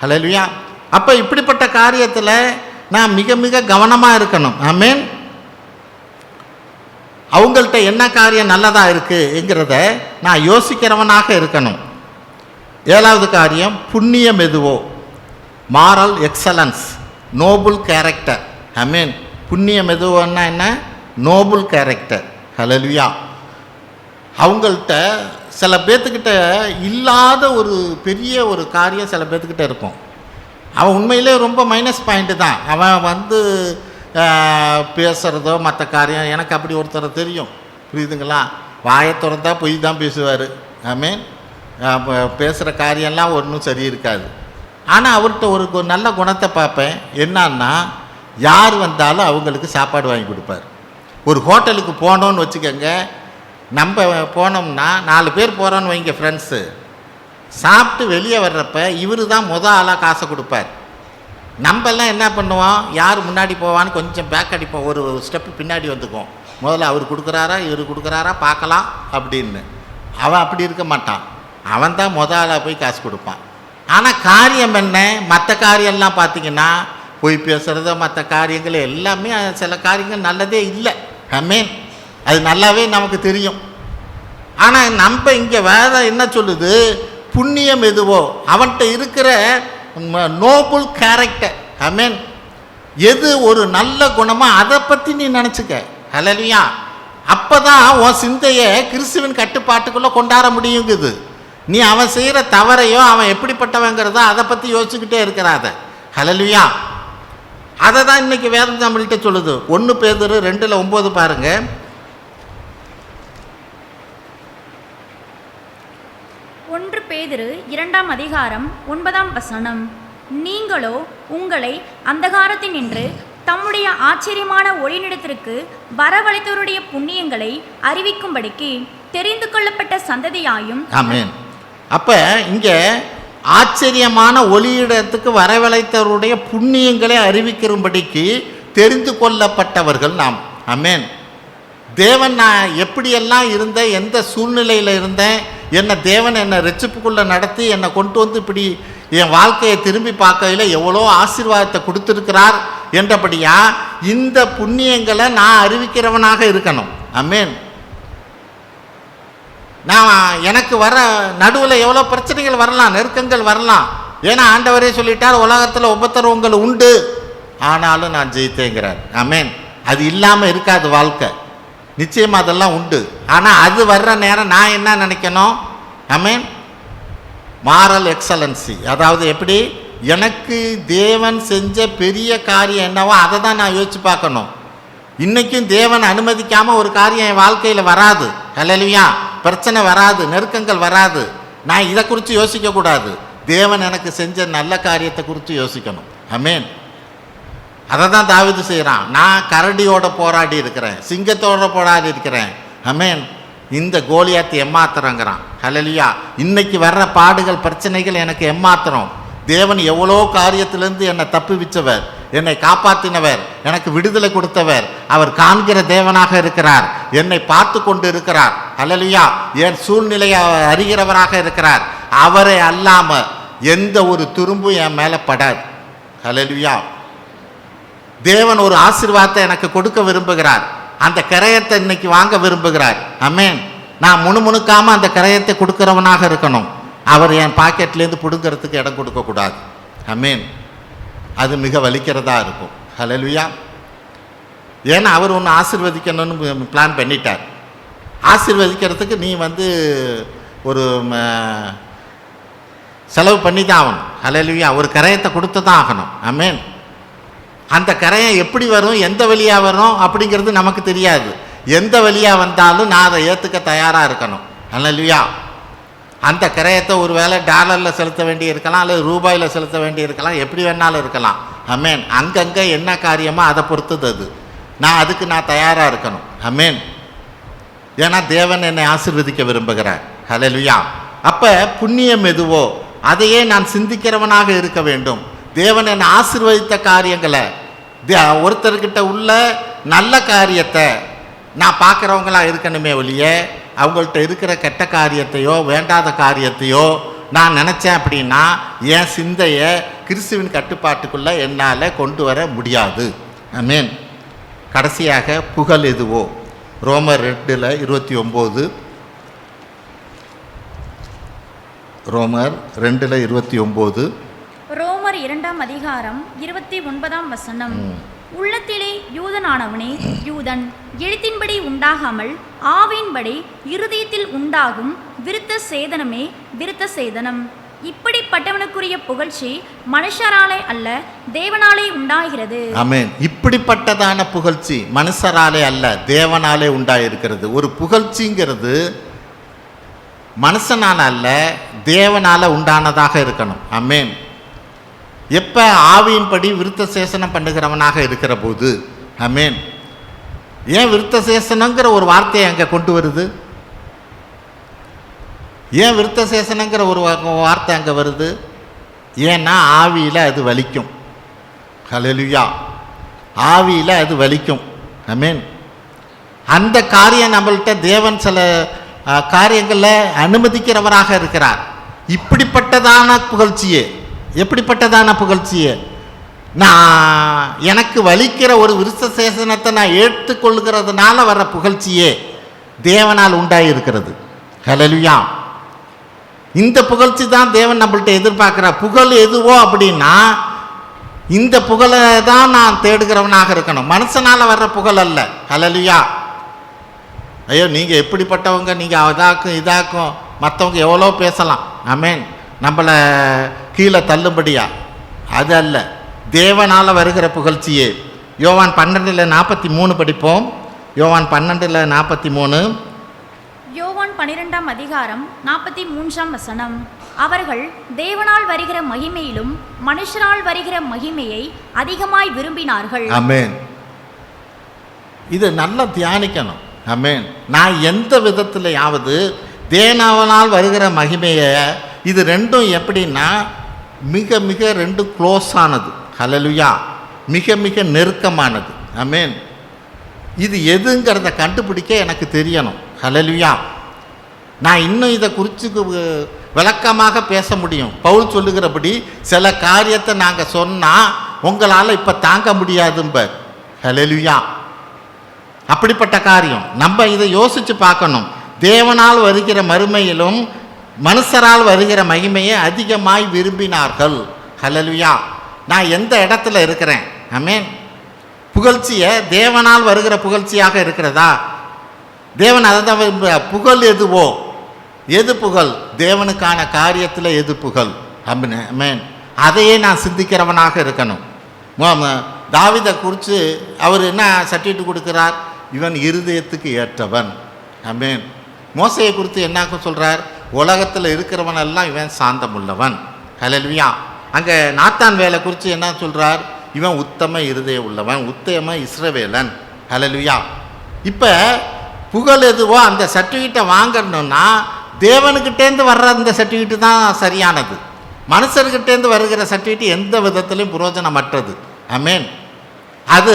ஹல்லேலூயா. அப்போ இப்படிப்பட்ட காரியத்தில் நான் மிக மிக கவனமாக இருக்கணும். ஆமென். அவங்கள்ட்ட என்ன காரியம் நல்லதாக இருக்குங்கிறத நான் யோசிக்கிறவனாக இருக்கணும். 7வது காரியம், புண்ணியம் எதுவோ, moral excellence, noble character. Amen. புண்ணியம் எதுவோன்னா என்ன? Noble character. ஹல்லேலூயா. அவங்கள்ட்ட சில பேர்த்துக்கிட்ட இல்லாத ஒரு பெரிய ஒரு காரியம் சில பேர்த்துக்கிட்ட இருக்கும். அவன் உண்மையிலே ரொம்ப மைனஸ் பாயிண்ட்டு தான். அவன் பேசுகிறதோ மற்ற காரியம், எனக்கு அப்படி ஒருத்தரை தெரியும், புரியுதுங்களா? வாயை திறந்தா பொய் தான் பேசுவார். ஆமென். பேசுகிற காரியம்லாம் ஒன்றும் சரி இருக்காது. ஆனால் அவர்கிட்ட ஒரு நல்ல குணத்தை பார்ப்பேன். என்னன்னா, யார் வந்தாலும் அவங்களுக்கு சாப்பாடு வாங்கி கொடுப்பார். ஒரு ஹோட்டலுக்கு போனோன்னு வச்சுக்கோங்க, நம்ம போனோம்னா 4 பேர் போகிறோன்னு வைங்க ஃப்ரெண்ட்ஸு, சாப்பிட்டு வெளியே வர்றப்ப இவர் தான் ஆளாக காசை கொடுப்பார். நம்மெல்லாம் என்ன பண்ணுவோம்? யார் முன்னாடி போவான்னு கொஞ்சம் பேக் அடிப்போம், ஒரு ஸ்டெப்பு பின்னாடி வந்துக்குவோம். முதல்ல அவர் கொடுக்குறாரா இவர் கொடுக்குறாரா பார்க்கலாம் அப்படின்னு. அவன் அப்படி இருக்க மாட்டான். அவன் தான் ஆளாக போய் காசு கொடுப்பான். ஆனால் காரியம் என்ன? மற்ற காரியம்லாம் பார்த்திங்கன்னா போய் பேசுகிறதோ மற்ற காரியங்கள் எல்லாமே சில காரியங்கள் நல்லதே இல்லை. ஆமென். அது நல்லாவே நமக்கு தெரியும். ஆனால் நம்ம இங்கே வேதம் என்ன சொல்லுது? புண்ணியம் எதுவோ, அவன்கிட்ட இருக்கிற நோபுல் கேரக்டர். ஆமென். எது ஒரு நல்ல குணமோ அதை பற்றி நீ நினச்சிக்க. ஹல்லேலூயா. அப்போ தான் உன் சிந்தையை கிறிஸ்துவின் கட்டுப்பாட்டுக்குள்ளே கொண்டாட முடியுங்குது. நீ அவன் செய்கிற தவறையோ அவன் எப்படிப்பட்டவங்கிறதோ அதை பற்றி யோசிச்சுக்கிட்டே இருக்கிறாத. ஹல்லேலூயா. அதை தான் இன்றைக்கி வேதம் நம்மள்கிட்ட சொல்லுது. 1 பேதுரு 2:9 பாருங்கள். 1 பேதுரு 2ஆம் அதிகாரம் 9ஆம் வசனம். நீங்களோ உங்களை அந்தகாரத்தினின்று தம்முடைய ஆச்சரியமான ஒளியினிடத்திற்கு வரவழைத்தவருடைய புண்ணியங்களை அறிவிக்கும்படிக்கு தெரிந்து கொள்ளப்பட்ட சந்ததியாயும். ஆமென். அப்போ இங்கே ஆச்சரியமான ஒளியிடத்துக்கு வரவழைத்தவருடைய புண்ணியங்களை அறிவிக்கிறபடிக்கு தெரிந்து கொள்ளப்பட்டவர்கள் நாம். ஆமென். தேவன் நான் எப்படியெல்லாம் இருந்தேன், எந்த சூழ்நிலையில் இருந்தேன், தேவன் என்னை ரட்சிப்புக்குள்ளே நடத்தி என்னை கொண்டு வந்து இப்படி என் வாழ்க்கையை திரும்பி பார்க்கையில் எவ்வளோ ஆசீர்வாதத்தை கொடுத்துருக்கிறார் என்றபடியா இந்த புண்ணியங்களை நான் அறிவிக்கிறவனாக இருக்கணும். ஆமென். நான் எனக்கு வர நடுவில் எவ்வளோ பிரச்சனைகள் வரலாம், நெருக்கங்கள் வரலாம். ஏன்னா ஆண்டவரே சொல்லிட்டார், உலகத்தில் உபத்திரவங்கள் உண்டு, ஆனாலும் நான் ஜெயித்தேங்கிறார். ஆமென். அது இல்லாமல் இருக்காது வாழ்க்கை. நிச்சயமாக அதெல்லாம் உண்டு. ஆனால் அது வர்ற நேரம் நான் என்ன நினைக்கணும்? ஆமென். Moral excellency. அதாவது எப்படி எனக்கு தேவன் செஞ்ச பெரிய காரியம் என்னவோ அதை தான் நான் யோசிச்சு பார்க்கணும். இன்றைக்கும் தேவன் அனுமதிக்காமல் ஒரு காரியம் என் வாழ்க்கையில் வராது. ஹல்லேலூயா. பிரச்சனை வராது, நெருக்கங்கள் வராது. நான் இதை குறித்து யோசிக்கக்கூடாது. தேவன் எனக்கு செஞ்ச நல்ல காரியத்தை குறித்து யோசிக்கணும். ஆமென். அதை தான் தாவீது செய்கிறான். நான் கரடியோட போராடி இருக்கிறேன், சிங்கத்தோட போராடி இருக்கிறேன். ஆமென். இந்த கோலியாத்து எம்மாத்திரங்கிறான். ஹல்லேலூயா. இன்னைக்கு வர்ற பாடுகள் பிரச்சனைகள் எனக்கு எம்மாத்திரம். தேவன் எவ்வளோ காரியத்திலிருந்து என்னை தப்புவிச்சவர், என்னை காப்பாற்றினவர், எனக்கு விடுதலை கொடுத்தவர். அவர் காண்கிற தேவனாக இருக்கிறார், என்னை பார்த்து கொண்டு இருக்கிறார். ஹல்லேலூயா. என் சூழ்நிலையை அறிகிறவராக இருக்கிறார். அவரை அல்லாம எந்த ஒரு துரும்பும் என் மேலே படாது. ஹல்லேலூயா. தேவன் ஒரு ஆசீர்வாதத்தை எனக்கு கொடுக்க விரும்புகிறார். அந்த கரையத்தை இன்னைக்கு வாங்க விரும்புகிறார். ஆமென். நான் முணுமுணுக்காம அந்த கரையத்தை கொடுக்கிறவனாக இருக்கணும். அவர் என் பாக்கெட்லேருந்து பிடுங்கிறதுக்கு இடம் கொடுக்கக்கூடாது. ஆமென். அது மிக வலிக்கிறதா இருக்கும். ஹல்லேலூயா. ஏன்னா அவர் ஒன்று ஆசீர்வதிக்கணும்னு பிளான் பண்ணிட்டார். ஆசீர்வதிக்கிறதுக்கு நீ ஒரு செலவு பண்ணி தான் ஆகணும். ஹல்லேலூயா. ஒரு கரையத்தை கொடுத்து தான் ஆகணும். ஆமென். அந்த கரையை எப்படி வரும், எந்த வழியாக வரும் அப்படிங்கிறது நமக்கு தெரியாது. எந்த வழியாக வந்தாலும் நான் அதை ஏற்றுக்க தயாராக இருக்கணும். ஹல்லேலூயா. அந்த கரையத்தை ஒரு வேளை டாலரில் செலுத்த வேண்டி இருக்கலாம், அல்லது ரூபாயில் செலுத்த வேண்டி இருக்கலாம், எப்படி வேணாலும் இருக்கலாம். ஆமென். அங்கங்கே என்ன காரியமோ அதை பொறுத்தது அது. அதுக்கு நான் தயாராக இருக்கணும். ஆமென். ஏன்னா தேவன் என்னை ஆசீர்வதிக்க விரும்புகிறார். ஹல்லேலூயா. அப்போ புண்ணியம் எதுவோ அதையே நான் சிந்திக்கிறவனாக இருக்க வேண்டும். தேவன் என்னை ஆசீர்வதித்த காரியங்களை, ஒருத்தர்கிட்ட உள்ள நல்ல காரியத்தை நான் பார்க்குறவங்களா இருக்கணுமே ஒழிய அவங்கள்ட்ட இருக்கிற கெட்ட காரியத்தையோ வேண்டாத காரியத்தையோ நான் நினச்சேன் அப்படின்னா என் சிந்தையை கிறிஸ்துவின் கட்டுப்பாட்டுக்குள்ளே என்னால் கொண்டு வர முடியாது. ஆமென். கடைசியாக புகழ் எதுவோ ரோமர் 2:29. ரோமர் 2:29. ரோமர் 2ஆம் அதிகாரம் 29ஆம் வசனம். உள்ளத்திலே யூதனானவனே யூதன், எழுத்தின்படி உண்டாகாமல் ஆவியின்படி இருதயத்தில் உண்டாகும் விருத்த சேதனமே விருத்த சேதனம். இப்படிப்பட்டவனுக்குரிய புகழ்ச்சி மனுஷராலே அல்ல தேவனாலே உண்டாகிறது. ஆமென். இப்படிப்பட்டதான புகழ்ச்சி மனுஷராலே அல்ல தேவனாலே உண்டாயிருக்கிறது. ஒரு புகழ்ச்சிங்கிறது மனுஷனால அல்ல தேவனால உண்டானதாக இருக்கணும். ஆமென். எப்போ ஆவியின்படி விருத்த சேசனம் பண்ணுகிறவனாக இருக்கிற போது. ஆமென். ஏன் விருத்த சேசனங்கிற ஒரு வார்த்தையை அங்கே கொண்டு வருது? ஏன் விருத்த சேசனங்கிற ஒரு வார்த்தை அங்கே வருது? ஏன்னா ஆவியில் அது வலிக்கும். ஹல்லேலூயா. ஆவியில் அது வலிக்கும். ஆமென். அந்த காரியம் நம்மள்கிட்ட தேவன் சில காரியங்களில் அனுமதிக்கிறவராக இருக்கிறார். இப்படிப்பட்டதான புகழ்ச்சியே, எப்படிப்பட்டதான புகழ்ச்சியே, நான் எனக்கு வலிக்கிற ஒரு விருத்த சேசனத்தை நான் ஏற்றுக்கொள்கிறதுனால வர்ற புகழ்ச்சியே தேவனால் உண்டாயிருக்கிறது. ஹல்லேலூயா. இந்த புகழ்ச்சி தான் தேவன் நம்மள்ட்ட எதிர்பார்க்கிறார். புகழ் எதுவோ அப்படின்னா இந்த புகழை தான் நான் தேடுகிறவனாக இருக்கணும், மனுஷனால் வர்ற புகழ் அல்ல. ஹல்லேலூயா. ஐயோ நீங்கள் எப்படிப்பட்டவங்க, நீங்கள் அதாக்கும் இதாக்கும், மற்றவங்க எவ்வளோ பேசலாம். ஆமென். நம்மளை கீழே தள்ளும்படியா, அது அல்ல. தேவனால் வருகிற புகழ்ச்சியே. யோவான் 12:43 படிப்போம். யோவான் 12:43. யோவான் 12ஆம் அதிகாரம் 43ஆம் வசனம். அவர்கள் தேவனால் வருகிற மகிமையிலும் மனுஷரால் வருகிற மகிமையை அதிகமாய் விரும்பினார்கள். ஆமென். இது நல்லா தியானிக்கணும். ஆமென். நான் எந்த விதத்திலையாவது தேவனால் வருகிற மகிமையை, இது ரெண்டும் எப்படின்னா மிக மிக ரெண்டும் க்ளோஸ் ஆனது. ஹல்லேலூயா. மிக மிக நெருக்கமானது. ஆமென். இது எதுங்கிறத கண்டுபிடிக்க எனக்கு தெரியணும். ஹல்லேலூயா. நான் இன்னும் இதை குறித்து விளக்கமாக பேச முடியும். பவுல் சொல்லுகிறபடி சில காரியத்தை நாங்கள் சொன்னால் உங்களால் இப்போ தாங்க முடியாதும்பர். ஹல்லேலூயா. அப்படிப்பட்ட காரியம் நம்ம இதை யோசித்து பார்க்கணும். தேவனால் வருகிற மறுமையிலும் மனுஷரால் வருகிற மகிமையை அதிகமாய் விரும்பினார்கள். ஹல்லேலூயா. நான் எந்த இடத்துல இருக்கிறேன்? ஆமென். புகழ்ச்சியை தேவனால் வருகிற புகழ்ச்சியாக இருக்கிறதா? தேவன் அதை தான் விரும்புகிறார். புகழ் எதுவோ, எது புகழ்? தேவனுக்கான காரியத்தில் எது புகழ்? ஆமென். அதையே நான் சிந்திக்கிறவனாக இருக்கணும். தாவீதை குறித்து அவர் என்ன சர்டிஃபிகேட் கொடுக்கிறார்? இவன் இருதயத்துக்கு ஏற்றவன். ஆமென். மோசையை குறித்து என்ன சொல்கிறார்? உலகத்தில் இருக்கிறவனெல்லாம் இவன் சாந்தமுள்ளவன். ஹல்லேலூயா. அங்கே நாத்தான் வேலை குறித்து என்ன சொல்கிறார்? இவன் உத்தம இருதய உள்ளவன், உத்தம இஸ்ரவேலன். ஹல்லேலூயா. இப்போ புகழ் எதுவோ அந்த சர்டிஃபிகேட்டை வாங்கணும்னா தேவனுக்கிட்டேருந்து வர்ற அந்த சர்டிஃபிகேட்டு தான் சரியானது. மனுஷர்கிட்டேருந்து வருகிற சர்டிஃபிகேட் எந்த விதத்திலையும் புரோஜனமற்றது. ஆமென். அது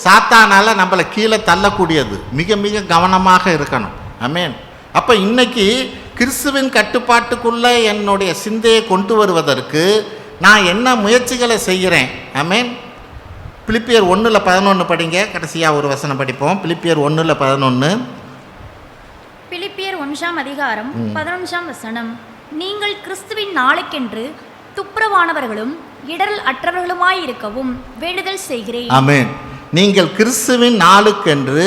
சாத்தானால் நம்மளை கீழே தள்ளக்கூடியது. மிக மிக கவனமாக இருக்கணும். ஆமென். அப்போ இன்னைக்கு கிறிஸ்துவின் கட்டுப்பாட்டுக்குள்ளே என்னுடைய சிந்தையை கொண்டு வருவதற்கு நான் என்ன முயற்சிகளை செய்கிறேன்? ஆமென். பிலிப்பியர் 1:11 படிங்க. கடைசியாக ஒரு வசனம் படிப்போம். பிலிப்பியர் 1:11. பிலிப்பியர் 1:11. நீங்கள் கிறிஸ்துவின் நாளுக்கென்று துப்புரவானவர்களும் இடரல் அற்றவர்களுமாயிருக்கவும் வேண்டுதல் செய்கிறேன். ஆமென். நீங்கள் கிறிஸ்துவின் நாளுக்கென்று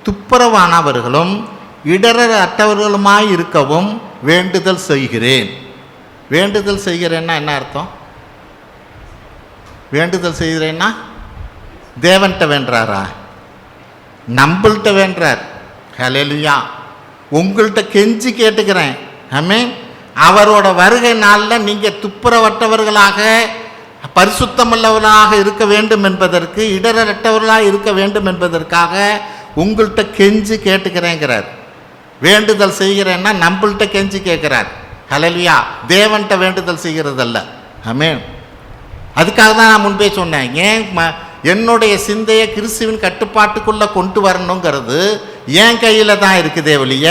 துப்புரவானவர்களும் இடரல் அற்றவர்களுமாயிருக்கவும் வேண்டுதல் செய்கிறேன். வேண்டுதல் செய்கிறேன்னா என்ன அர்த்தம்? வேண்டுதல் செய்கிறேன்னா தேவன்கிட்ட வேண்டுறாரா? நம்மள்கிட்ட வேண்டுறார். ஹல்லேலூயா. உங்கள்கிட்ட கெஞ்சி கேட்டுக்கிறேன். ஆமென். அவரோட வருகை நாளில் நீங்கள் துப்புரவற்றவர்களாக பரிசுத்தமுள்ளவர்களாக இருக்க வேண்டும் என்பதற்கு, இடரற்றவர்களாக இருக்க வேண்டும் என்பதற்காக உங்கள்கிட்ட கெஞ்சி கேட்டுக்கிறேங்கிறார். வேண்டுதல் செய்கிறேன்னா நம்மள்கிட்ட கெஞ்சி கேட்குறார். ஹல்லேலூயா. தேவன்கிட்ட வேண்டுதல் செய்கிறதல்ல. ஆமென். அதுக்காக தான் நான் முன்பே சொன்னேன், ஏன் என்னுடைய சிந்தையை கிறிஸ்துவின் கட்டுப்பாட்டுக்குள்ளே கொண்டு வரணுங்கிறது என் கையில் தான் இருக்குதே ஒழிய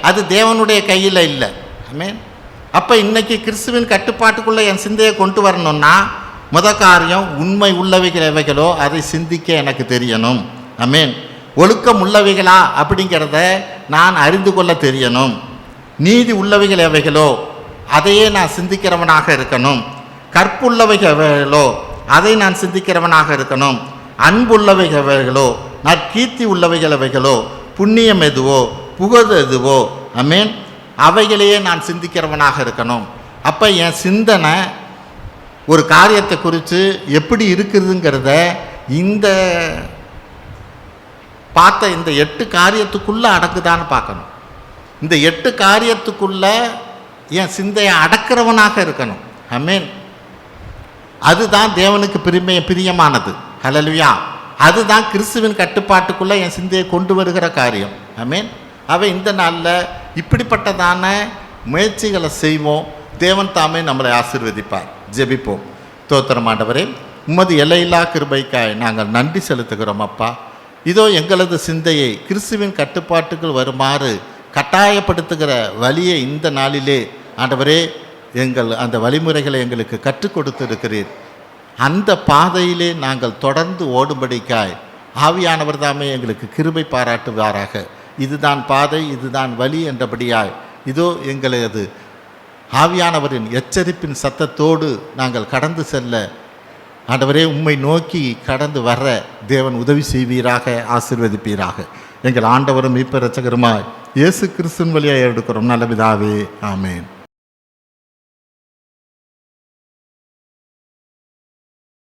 அது தேவனுடைய கையில் இல்லை. ஆமென். அப்போ இன்றைக்கி கிறிஸ்துவின் கட்டுப்பாட்டுக்குள்ளே என் சிந்தையை கொண்டு வரணும்னா காரியம், உண்மை உள்ளவைகள் எவைகளோ அதை சிந்திக்க எனக்கு தெரியணும். ஆமென். ஒழுக்கம் உள்ளவைகளா அப்படிங்கிறத நான் அறிந்து கொள்ள தெரியணும். நீதி உள்ளவைகள் எவைகளோ அதையே நான் சிந்திக்கிறவனாக இருக்கணும். கற்புள்ளவைகளோ அதை நான் சிந்திக்கிறவனாக இருக்கணும். அன்புள்ளவைகளோ, நற்கீர்த்தி உள்ளவைகளோ, புண்ணியம் எதுவோ, புகழ் எதுவோ, ஆமென், அவைகளையே நான் சிந்திக்கிறவனாக இருக்கணும். அப்போ என் சிந்தனை ஒரு காரியத்தை குறித்து எப்படி இருக்குதுங்கிறத இந்த பார்த்த இந்த 8 காரியத்துக்குள்ளே அடக்குதான்னு பார்க்கணும். இந்த 8 காரியத்துக்குள்ளே என் சிந்தையை அடக்கிறவனாக இருக்கணும். ஆமென். அதுதான் தேவனுக்கு பிரியமானது. ஹல்லேலூயா. அதுதான் கிறிஸ்துவின் கட்டுப்பாட்டுக்குள்ளே என் சிந்தையை கொண்டு வருகிற காரியம். ஆமென். அவை இந்த நாளில் இப்படிப்பட்டதான முயற்சிகளை செய்வோம். தேவன் தாமே நம்மளை ஆசீர்வதிப்பார். ஜெபிப்போம். ஸ்தோத்திரம் ஆண்டவரே, உமது எல்லையில்லா கிருபைக்காய் நாங்கள் நன்றி செலுத்துகிறோம். அப்பா, இதோ எங்களது சிந்தையை கிறிஸ்துவின் கட்டுப்பாட்டுக்குள் வருமாறு கட்டாயப்படுத்துகிற வழியை இந்த நாளிலே ஆண்டவரே அந்த வழிமுறைகளை எங்களுக்கு கற்றுக் கொடுத்திருக்கிறீர். அந்த பாதையிலே நாங்கள் தொடர்ந்து ஓடும்படிக்காய் ஆவியானவர் தாமே எங்களுக்கு கிருபை பாராட்டுவாராக. இதுதான் பாதை, இதுதான் வழி என்றபடியாய் இதோ எங்களது ஆவியானவரின் எச்சரிப்பின் சத்தத்தோடு நாங்கள் கடந்து செல்ல ஆண்டவரே உம்மை நோக்கி கடந்து வர தேவன் உதவி செய்வீராக, ஆசீர்வதிப்பீராக. எங்கள் ஆண்டவரும் மீட்பர் இரட்சகருமாய் இயேசு கிறிஸ்துவின் வழியாக எடுக்கிறோம் நல்ல பிதாவே. ஆமென்.